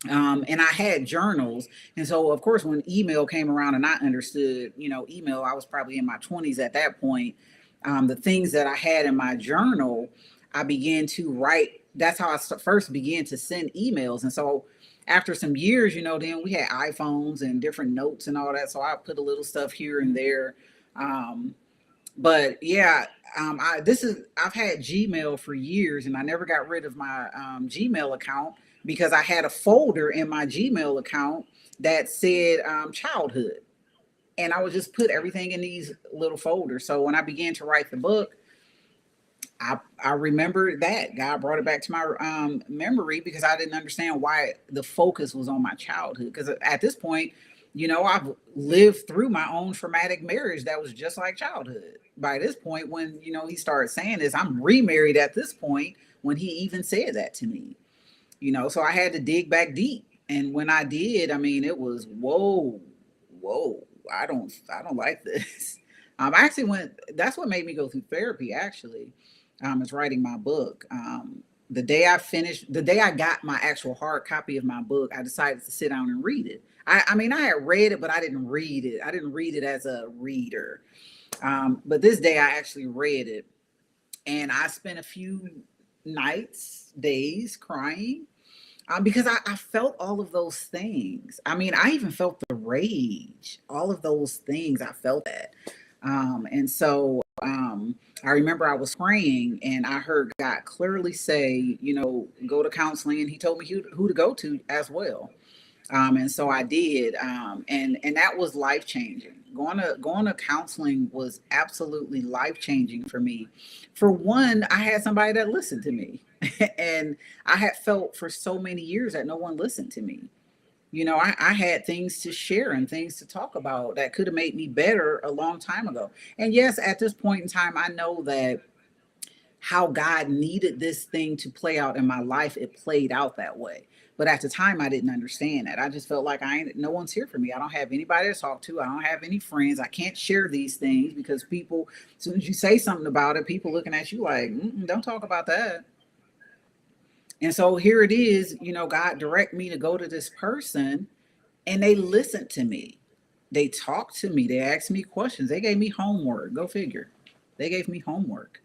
And I had journals. And so, of course, when email came around and I understood, email, I was probably in my 20s at that point. The things that I had in my journal, I began to write. That's how I first began to send emails. And so, after some years, then we had iPhones and different notes and all that. So I put a little stuff here and there. Um, but yeah, I've had Gmail for years, and I never got rid of my Gmail account because I had a folder in my Gmail account that said childhood, and I would just put everything in these little folders. So when I began to write the book, I remembered that God brought it back to my memory because I didn't understand why the focus was on my childhood. Because at this point, I've lived through my own traumatic marriage that was just like childhood. By this point, when he started saying this, I'm remarried at this point when he even said that to me. So I had to dig back deep, and when I did, I mean, it was whoa. I don't like this. I actually went. That's what made me go through therapy. Actually, is writing my book. The day I got my actual hard copy of my book, I decided to sit down and read it. I mean, I had read it, but I didn't read it. I didn't read it as a reader. But this day I actually read it, and I spent a few nights, days crying because I felt all of those things. I mean, I even felt the rage, all of those things. I felt that. And so I remember I was praying and I heard God clearly say, you know, go to counseling. And he told me who to go to as well. And so I did. And that was life changing. Going to counseling was absolutely life changing for me. For one, I had somebody that listened to me. And I had felt for so many years that no one listened to me. You know, I had things to share and things to talk about that could have made me better a long time ago. And yes, at this point in time, I know that how God needed this thing to play out in my life, it played out that way. But at the time, I didn't understand that. I just felt like no one's here for me. I don't have anybody to talk to. I don't have any friends. I can't share these things because people, as soon as you say something about it, people looking at you like, don't talk about that. And so here it is, you know, God direct me to go to this person and they listened to me. They talked to me. They asked me questions. They gave me homework. Go figure. They gave me homework.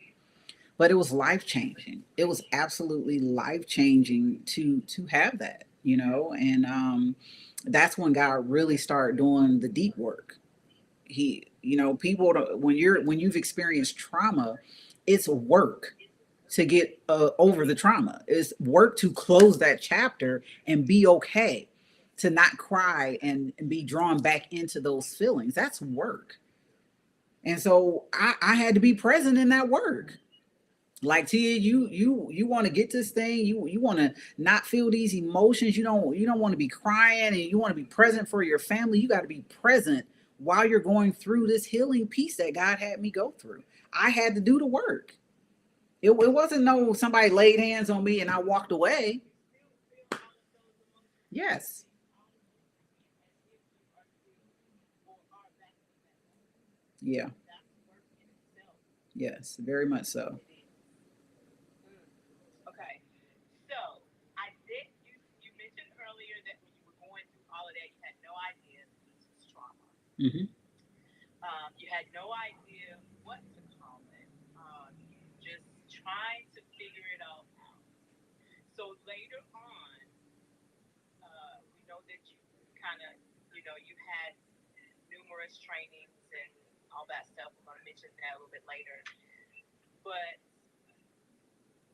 But it was life changing. It was absolutely life changing to have that, you know. And that's when God really started doing the deep work. He, you know, people when you've experienced trauma, it's work to get over the trauma. It's work to close that chapter and be okay, to not cry and be drawn back into those feelings. That's work. And so I had to be present in that work. Like Tia, you want to get this thing, you want to not feel these emotions, you don't want to be crying, and you want to be present for your family. You got to be present while you're going through this healing piece that God had me go through. I had to do the work. It wasn't no somebody laid hands on me and I walked away. Yes. Yeah. Yes, very much so. Okay. So I did. You mentioned earlier that when you were going through all of that, you had no idea this was trauma. Hmm. You had no idea what to call it. Just trying to figure it all out. So later on, we know that you kind of, you had numerous trainings and all that stuff. I'm going to mention that a little bit later. But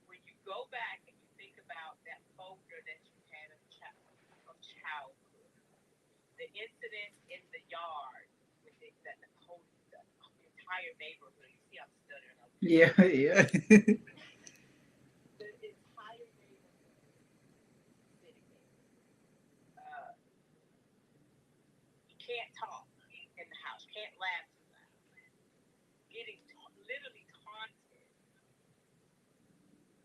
when you go back and you think about that folder that you had of childhood, the incident in the yard with that the entire neighborhood. You see, I'm stuttering. Yeah, yeah. The entire neighborhood sitting there. Uh, you can't talk in the house. You can't laugh too loud. Getting literally taunted.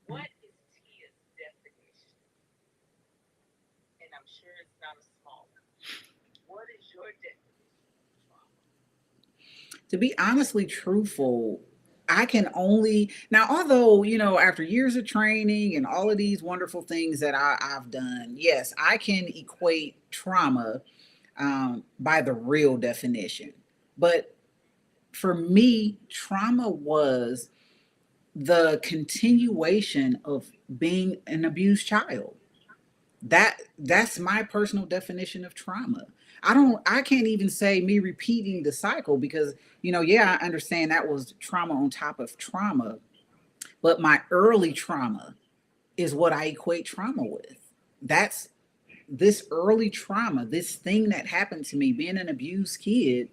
What is Tia's definition? And I'm sure it's not a small one. What is your definition of trauma? To be honestly truthful, I can only now, although, you know, after years of training and all of these wonderful things that I've done, yes, I can equate trauma by the real definition. But for me, trauma was the continuation of being an abused child. That's my personal definition of trauma. I can't even say me repeating the cycle because, you know, yeah, I understand that was trauma on top of trauma, but my early trauma is what I equate trauma with. That's this early trauma, this thing that happened to me being an abused kid.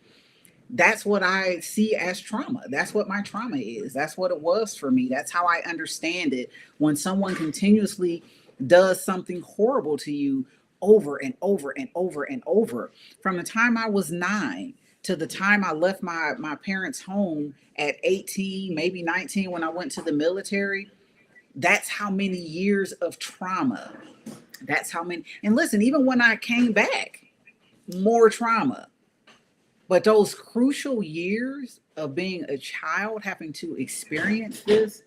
That's what I see as trauma. That's what my trauma is. That's what it was for me. That's how I understand it. When someone continuously does something horrible to you over and over and over and over, from the time I was 9 to the time I left my parents' home at 18, maybe 19 when I went to the military, that's how many years of trauma. That's how many. And listen, even when I came back, more trauma. But those crucial years of being a child, having to experience this,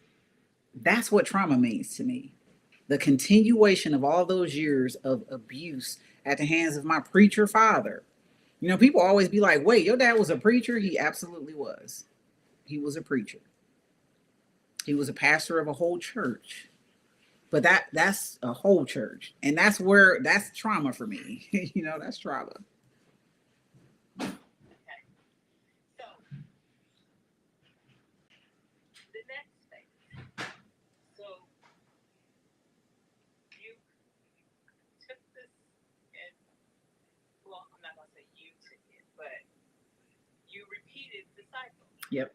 that's what trauma means to me. The continuation of all those years of abuse at the hands of my preacher father. You know, people always be like, wait, your dad was a preacher? He absolutely was. He was a preacher. He was a pastor of a whole church. But that's a whole church. And that's trauma for me. You know, that's trauma. Okay. So you repeated the cycle. Yep.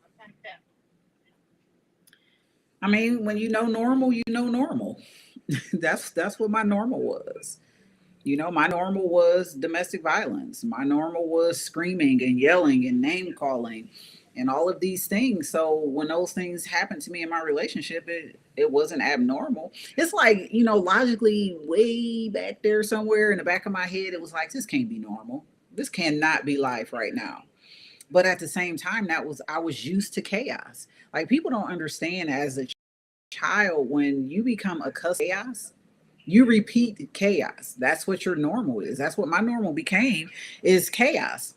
Unpack that. I mean, when you know normal, you know normal. That's what my normal was. My normal was domestic violence. My normal was screaming and yelling and name calling and all of these things. So when those things happened to me in my relationship, it wasn't abnormal. It's like, logically way back there somewhere in the back of my head, it was like, this can't be normal. This cannot be life right now. But at the same time, I was used to chaos. Like, people don't understand, as a child, when you become accustomed to chaos, you repeat chaos. That's what your normal is. That's what my normal became, is chaos.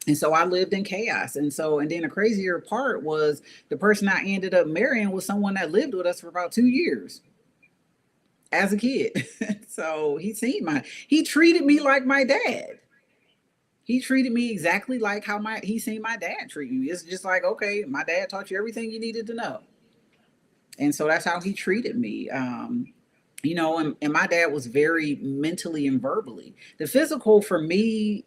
And so I lived in chaos. And then the crazier part was, the person I ended up marrying was someone that lived with us for about 2 years as a kid. So he treated me like my dad. He treated me exactly like how he seen my dad treat me. It's just like, okay, my dad taught you everything you needed to know. And so that's how he treated me. And my dad was very mentally and verbally. The physical for me,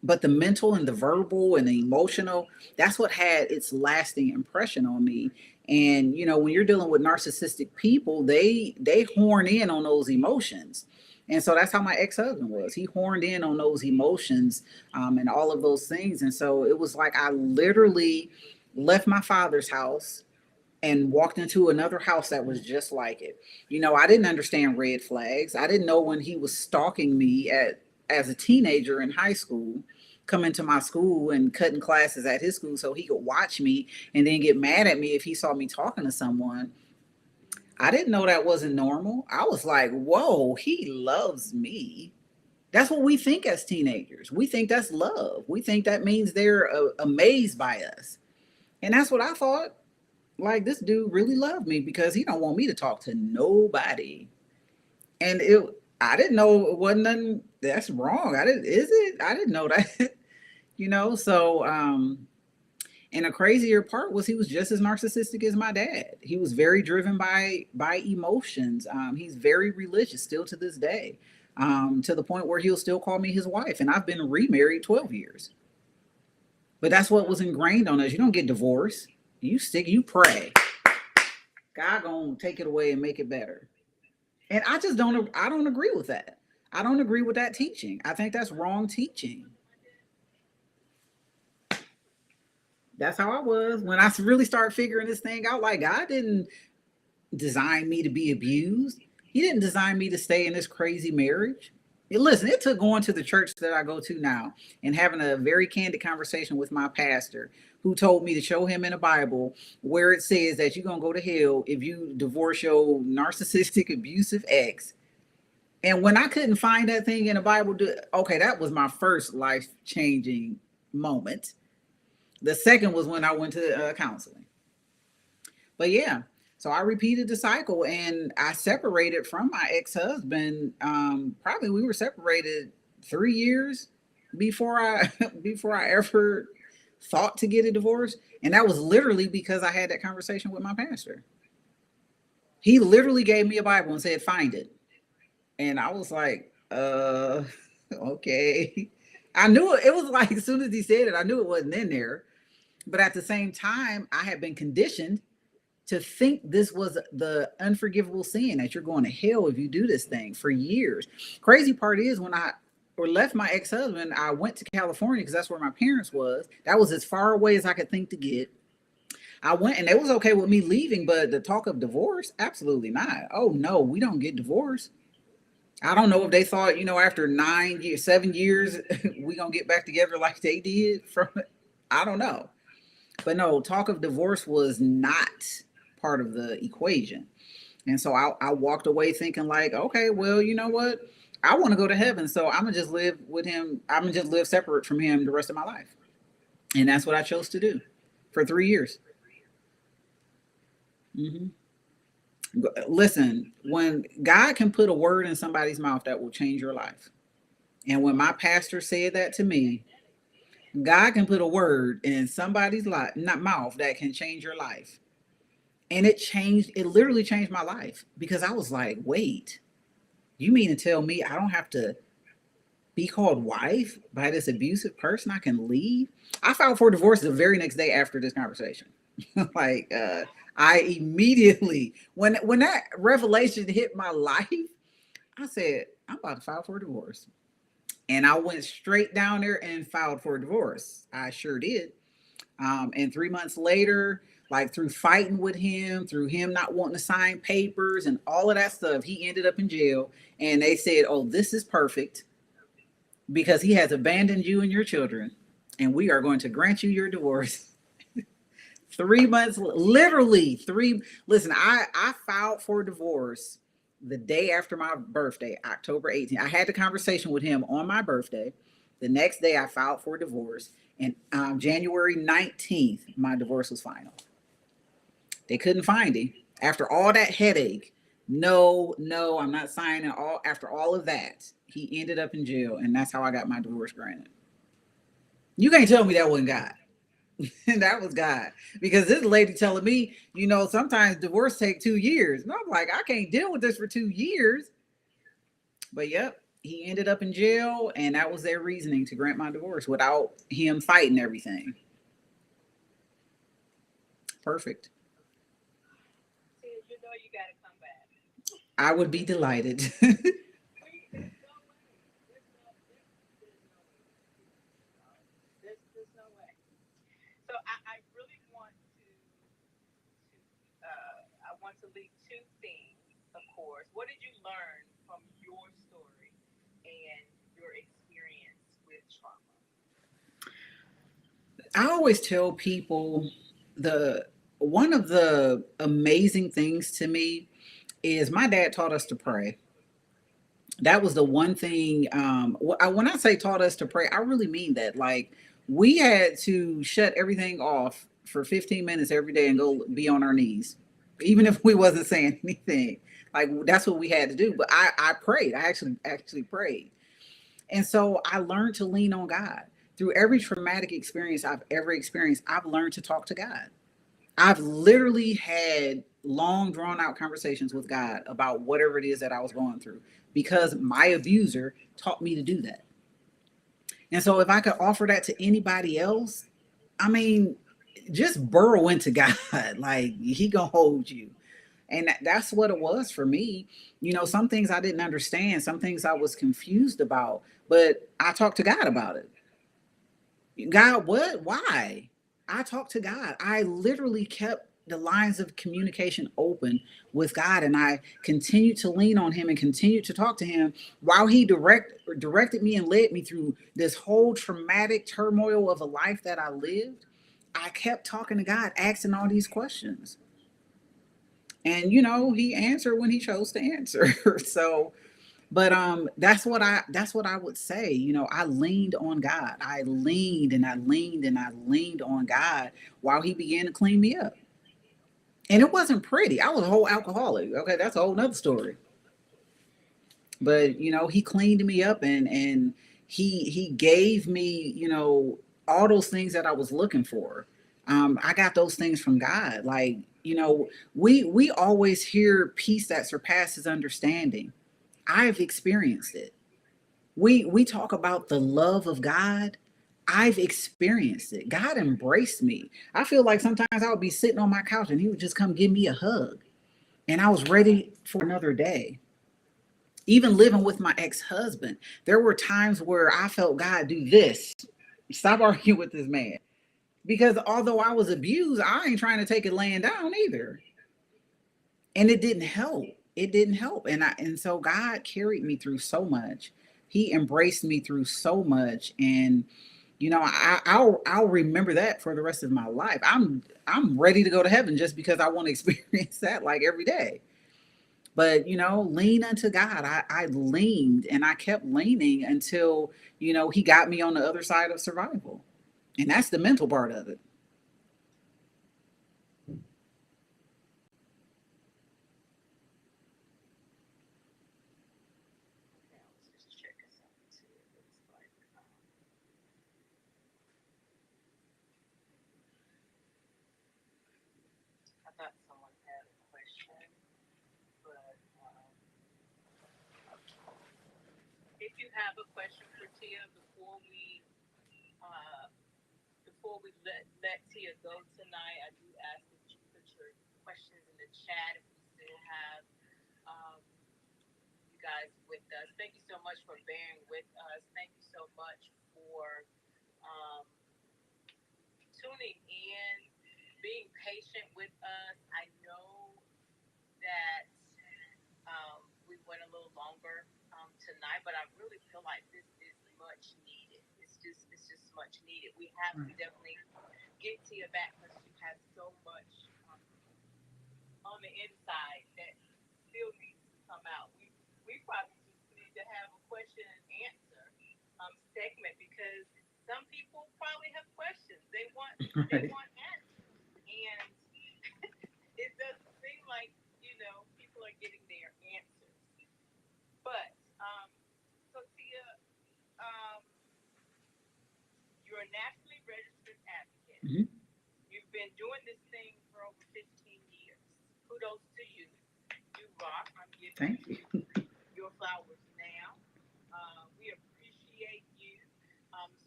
but the mental and the verbal and the emotional, that's what had its lasting impression on me. And, when you're dealing with narcissistic people, they horn in on those emotions. And so that's how my ex-husband was. He horned in on those emotions, and all of those things. And so it was like I literally left my father's house and walked into another house that was just like it. I didn't understand red flags. I didn't know when he was stalking me as a teenager in high school, coming to my school and cutting classes at his school so he could watch me and then get mad at me if he saw me talking to someone. I didn't know that wasn't normal. I was like, whoa, he loves me. That's what we think as teenagers. We think that's love. We think that means they're amazed by us. And that's what I thought. Like, this dude really loved me because he don't want me to talk to nobody. And I didn't know it wasn't nothing that's wrong. I didn't know that. So and a crazier part was, he was just as narcissistic as my dad. He was very driven by emotions. He's very religious still to this day, to the point where he'll still call me his wife. And I've been remarried 12 years. But that's what was ingrained on us. You don't get divorced. You pray. God gonna take it away and make it better. And I don't agree with that. I don't agree with that teaching. I think that's wrong teaching. That's how I was when I really started figuring this thing out. Like, God didn't design me to be abused. He didn't design me to stay in this crazy marriage. Listen, it took going to the church that I go to now and having a very candid conversation with my pastor, who told me to show him in the Bible where it says that you're going to go to hell if you divorce your narcissistic, abusive ex. And when I couldn't find that thing in the Bible, okay, that was my first life-changing moment. The second was when I went to counseling. But yeah, so I repeated the cycle, and I separated from my ex-husband. Probably we were separated 3 years before I ever thought to get a divorce. And that was literally because I had that conversation with my pastor. He literally gave me a Bible and said, find it. And I was like, okay. I knew it was like, as soon as he said it, I knew it wasn't in there. But at the same time, I had been conditioned to think this was the unforgivable sin, that you're going to hell if you do this thing, for years. Crazy part is, when I left my ex-husband, I went to California because that's where my parents was. That was as far away as I could think to get. I went, and it was okay with me leaving, but the talk of divorce, absolutely not. Oh no, we don't get divorced. I don't know if they thought, after 7 years, we gonna get back together like they did from it. I don't know. But no, talk of divorce was not part of the equation. And so I walked away thinking like, okay, well, you know what? I want to go to heaven. So I'm going to just live with him. I'm going to just live separate from him the rest of my life. And that's what I chose to do for 3 years. Mm-hmm. Listen, when God can put a word in somebody's mouth that will change your life. And when my pastor said that to me, God can put a word in somebody's mouth that can change your life. And it literally changed my life, because I was like, wait, you mean to tell me I don't have to be called wife by this abusive person, I can leave. I filed for divorce the very next day after this conversation. like I immediately, when that revelation hit my life, I said, I'm about to file for a divorce. And I went straight down there and filed for a divorce. I sure did. And 3 months later, like through fighting with him, through him not wanting to sign papers and all of that stuff, he ended up in jail. And they said, oh, this is perfect because he has abandoned you and your children. And we are going to grant you your divorce. 3 months, literally three. Listen, I filed for divorce the day after my birthday, October 18th. I had the conversation with him on my birthday. The next day, I filed for divorce. And January 19th, my divorce was final. They couldn't find him. After all that headache, no, I'm not signing. After all of that, he ended up in jail. And that's how I got my divorce granted. You can't tell me that wasn't God. And that was God. Because this lady telling me, sometimes divorce take 2 years. And I'm like, I can't deal with this for 2 years. But yep, he ended up in jail, and that was their reasoning to grant my divorce without him fighting everything. Perfect. You gotta come back. I would be delighted. There's no way. So I really want I want to leave two things, of course. What did you learn from your story and your experience with trauma? I always tell people one of the amazing things to me is my dad taught us to pray. That was the one thing. When I say taught us to pray, I really mean that. Like, we had to shut everything off for 15 minutes every day and go be on our knees, even if we wasn't saying anything. Like, that's what we had to do. But I prayed. I actually prayed. And so I learned to lean on God. Through every traumatic experience I've ever experienced, I've learned to talk to God. I've literally had long, drawn out conversations with God about whatever it is that I was going through because my abuser taught me to do that. And so if I could offer that to anybody else, I mean, just burrow into God. Like, he gonna hold you. And that's what it was for me. Some things I didn't understand, some things I was confused about, but I talked to God about it. God, what? Why? I talked to God. I literally kept the lines of communication open with God, and I continued to lean on him and continued to talk to him while he directed me and led me through this whole traumatic turmoil of a life that I lived. I kept talking to God, asking all these questions. And he answered when he chose to answer. So, but that's what I would say. I leaned on God. I leaned and I leaned and I leaned on God while he began to clean me up. And it wasn't pretty. I was a whole alcoholic. Okay, that's a whole nother story. But he cleaned me up, and he gave me, all those things that I was looking for. I got those things from God. Like, we always hear peace that surpasses understanding. I've experienced it. We talk about the love of God. I've experienced it. God embraced me. I feel like sometimes I would be sitting on my couch and he would just come give me a hug. And I was ready for another day. Even living with my ex-husband, there were times where I felt, God, do this. Stop arguing with this man. Because although I was abused, I ain't trying to take it laying down either. And it didn't help. It didn't help. And so God carried me through so much. He embraced me through so much. And I'll remember that for the rest of my life. I'm ready to go to heaven just because I want to experience that like every day. But lean unto God. I leaned and I kept leaning until he got me on the other side of survival. And that's the mental part of it. if you have a question for Tia before we let Tia go tonight, I do ask that you put your questions in the chat if we still have um, you guys with us. Thank you so much for bearing with us. Thank you so much for um, tuning in, being patient with us. I know that we went a little longer tonight, but I really feel like this is much needed. It's just much needed. We have to definitely get Tia back because she has so much on the inside that still needs to come out. We probably just need to have a question and answer segment because some people probably have questions. They want answers, and it doesn't seem like people are getting their answers. But so Tia, um, you're a nationally registered advocate. Mm-hmm. You've been doing this thing for over 15 years. Kudos to you. You rock. I'm giving you your flowers now. We appreciate you.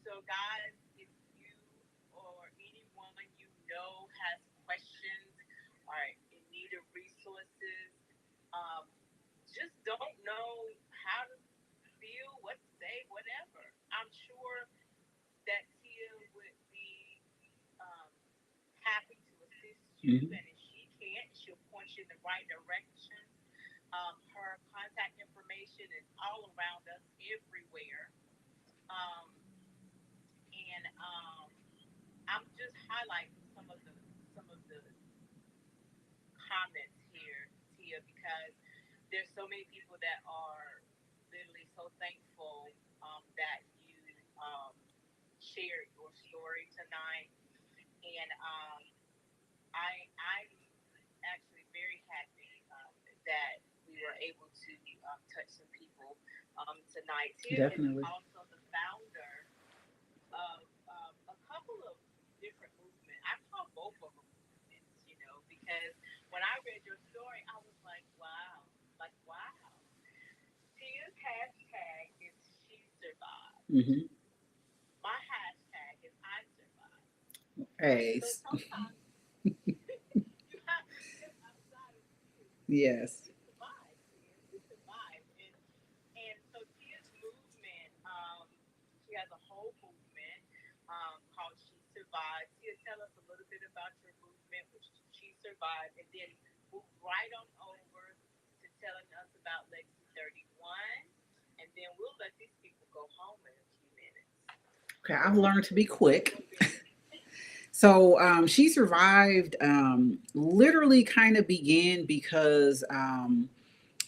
So, guys, if you or anyone you know has questions or in need of resources, um, just don't know how to feel, what to say, whatever. I'm sure that Tia would be um, happy to assist you, and if she can't, she'll point you in the right direction. Her contact information is all around us everywhere. Um, and I'm just highlighting some of the comments here, Tia, because there's so many people that are literally so thankful that you um, shared your story tonight, and I'm actually very happy that we were able to touch some people tonight. Tia is also the founder of a couple of different movements. I call both of them movements, because when I read your story, I was like, wow. Tia's hashtag is She Survived. Mm-hmm. My hashtag is I Survived. Hey. So sometimes you have to step outside of you. Yes. You survive, Tia. You survive. And so Tia's movement, she has a whole movement called She Survived. Tia, tell us a little bit about your movement, which is She Survived, and then move right on over to telling us about Legacy 31, and then we'll let these people go home in a few minutes. Okay, I've learned to be quick. So She Survived literally kind of began because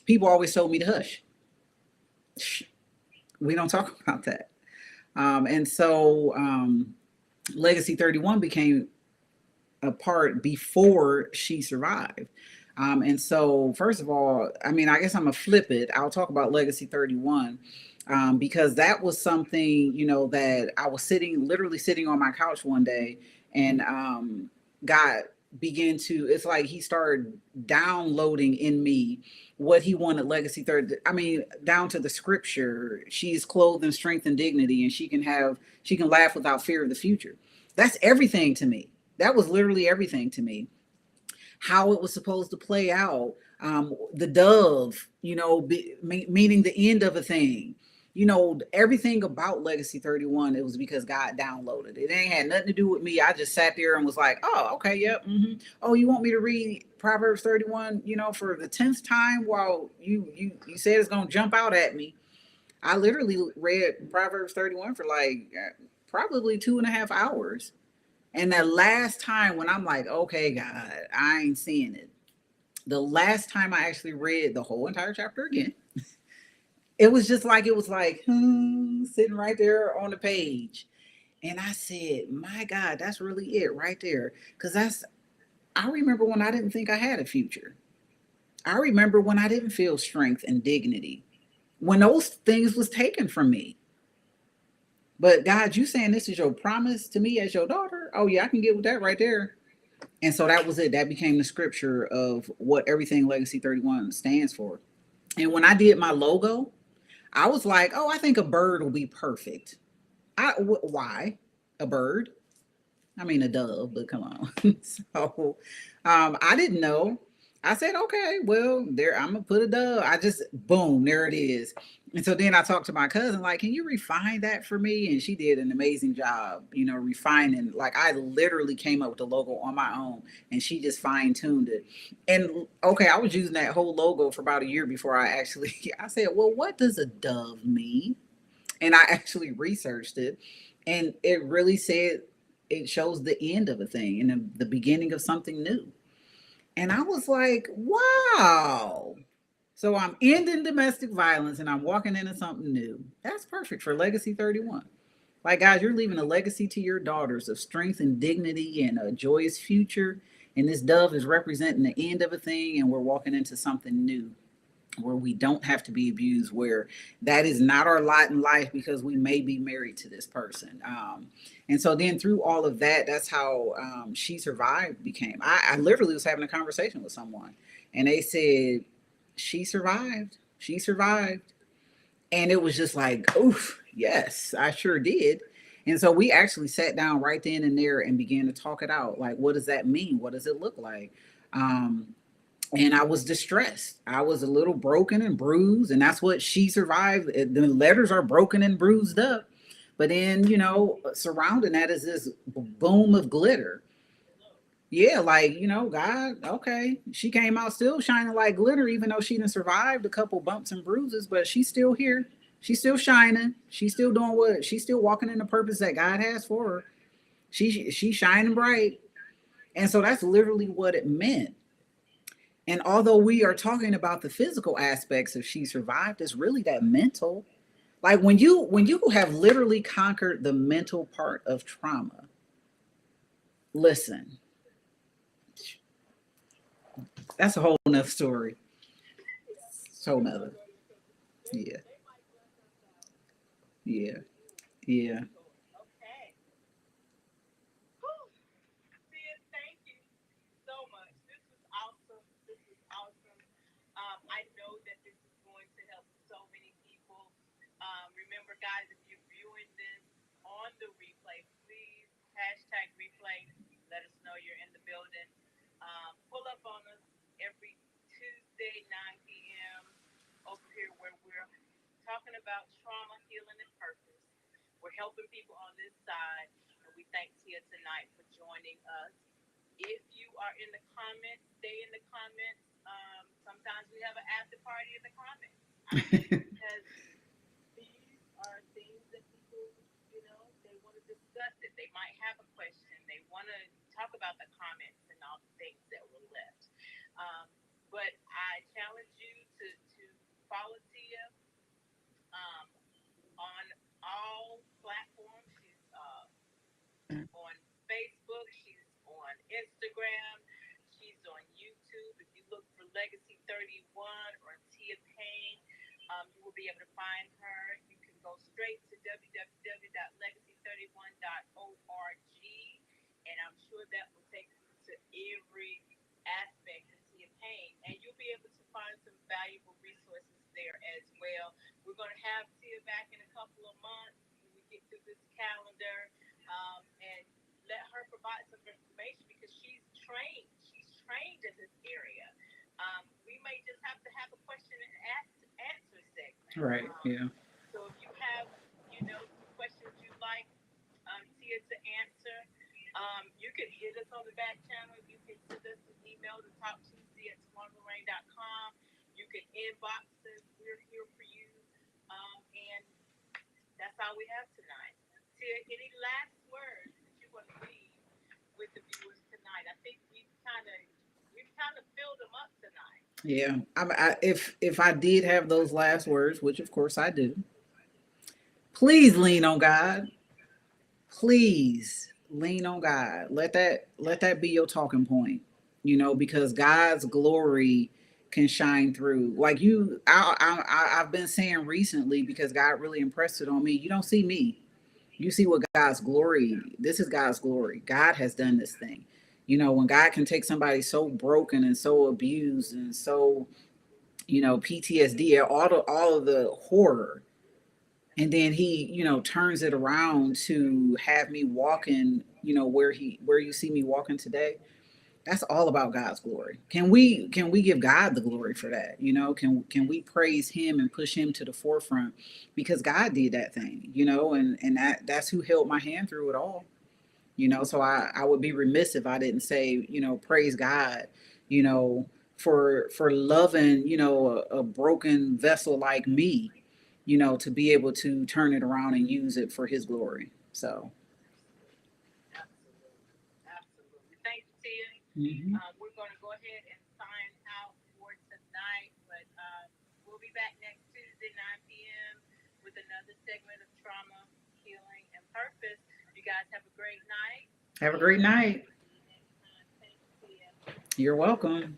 people always told me to hush. Shh, we don't talk about that. And so Legacy 31 became a part before She Survived. And so, first of all, I mean, I guess I'm going to flip it. I'll talk about Legacy 31 because that was something, that I was literally sitting on my couch one day, and God began to, it's like he started downloading in me what he wanted Legacy 30. I mean, down to the scripture, she is clothed in strength and dignity, and she can laugh without fear of the future. That's everything to me. That was literally everything to me. How it was supposed to play out. The dove, meaning the end of a thing. Everything about Legacy 31, it was because God downloaded it. It ain't had nothing to do with me. I just sat there and was like, oh, okay, yep. Mm-hmm. Oh, you want me to read Proverbs 31, for the 10th time while you said it's going to jump out at me. I literally read Proverbs 31 for probably 2.5 hours. And the last time when I'm like, okay, God, I ain't seeing it. The last time I actually read the whole entire chapter again, it was sitting right there on the page. And I said, my God, that's really it right there. Because I remember when I didn't think I had a future. I remember when I didn't feel strength and dignity, when those things was taken from me. But God, you saying this is your promise to me as your daughter? Oh yeah, I can get with that right there. And so that was it. That became the scripture of what everything Legacy 31 stands for. And when I did my logo, I was like, oh, I think a bird will be perfect. Why a bird? I mean, a dove, but come on. So I didn't know. I said, okay, well, there, I'm gonna put a dove. I just, boom, there it is. And so then I talked to my cousin, like, can you refine that for me? And she did an amazing job, refining. Like, I literally came up with the logo on my own, and she just fine tuned it. And okay, I was using that whole logo for about a year before I actually, I said, well, what does a dove mean? And I actually researched it, and it really said it shows the end of a thing and the beginning of something new. And I was like, wow. So I'm ending domestic violence and I'm walking into something new. That's perfect for Legacy 31. Like, guys, you're leaving a legacy to your daughters of strength and dignity and a joyous future. And this dove is representing the end of a thing, and we're walking into something new where we don't have to be abused, where that is not our lot in life because we may be married to this person. And so then through all of that, that's how She Survived became. I literally was having a conversation with someone, and they said, she survived. She survived. And it was just like, oof, yes, I sure did. And so we actually sat down right then and there and began to talk it out. Like, what does that mean? What does it look like? And I was distressed. I was a little broken and bruised, and that's what She Survived. The letters are broken and bruised up, but then surrounding that is this boom of glitter. Yeah, like, God, okay, she came out still shining like glitter, even though she didn't survived a couple bumps and bruises, but she's still here. She's still shining. She's still doing what she's still walking in the purpose that God has for her. She's shining bright, and so that's literally what it meant. And although we are talking about the physical aspects of She Survived, it's really that mental. Like, when you have literally conquered the mental part of trauma, listen, that's a whole nother story. So nother. Yeah. Yeah. Yeah. Okay. Thank you so much. This was awesome. This was awesome. I know that this is going to help so many people. Remember, guys, if you're viewing this on the replay, please hashtag replay. Let us know you're in the building. Pull up on us every Tuesday, 9 p.m. over here where we're talking about trauma, healing, and purpose. We're helping people on this side, and we thank Tia tonight for joining us. If you are in the comments, stay in the comments. Sometimes we have an after party in the comments. Because these are things that people, they want to discuss it. They might have a question. They want to talk about the comments and all the things that were left. But I challenge you to follow Tia um, on all platforms. She's on Facebook. She's on Instagram. She's on YouTube. If you look for Legacy31 or Tia Payne, you will be able to find her. You can go straight to www.legacy31.org, and I'm sure that will take you to every aspect of Tia Payne, and you'll be able to find some valuable resources there as well. We're going to have Tia back in a couple of months when we get through this calendar, and let her provide some information because she's trained. She's trained in this area. We may just have to have a question and answer segment. Right. Yeah. So if you have, some questions you'd like Tia to answer, you can hit us on the back channel. You can send us an email to talktuesday@smartlorraine.com. You can inbox us. We're here for you. And that's all we have tonight. Tia, any last words that you want to leave with the viewers tonight? I think we've kind of filled them up tonight. Yeah. If I did have those last words, which of course I do, please lean on God. Please lean on God. Let that be your talking point. Because God's glory can shine through. Like I've been saying recently, because God really impressed it on me. You don't see me. You see what God's glory. This is God's glory. God has done this thing. When God can take somebody so broken and so abused and so PTSD, all of the horror. And then he, turns it around to have me walking, where you see me walking today. That's all about God's glory. Can we give God the glory for that? Can we praise him and push him to the forefront because God did that thing, and that's who held my hand through it all. So I would be remiss if I didn't say, praise God, you know, for loving, a broken vessel like me, to be able to turn it around and use it for his glory. So Absolutely. Thanks, Tia. We're going to go ahead and sign out for tonight, but we'll be back next Tuesday, 9 p.m. with another segment of trauma, healing, and purpose. You guys have a great night. have a great night. See you next time. Thanks, Tia. You're welcome.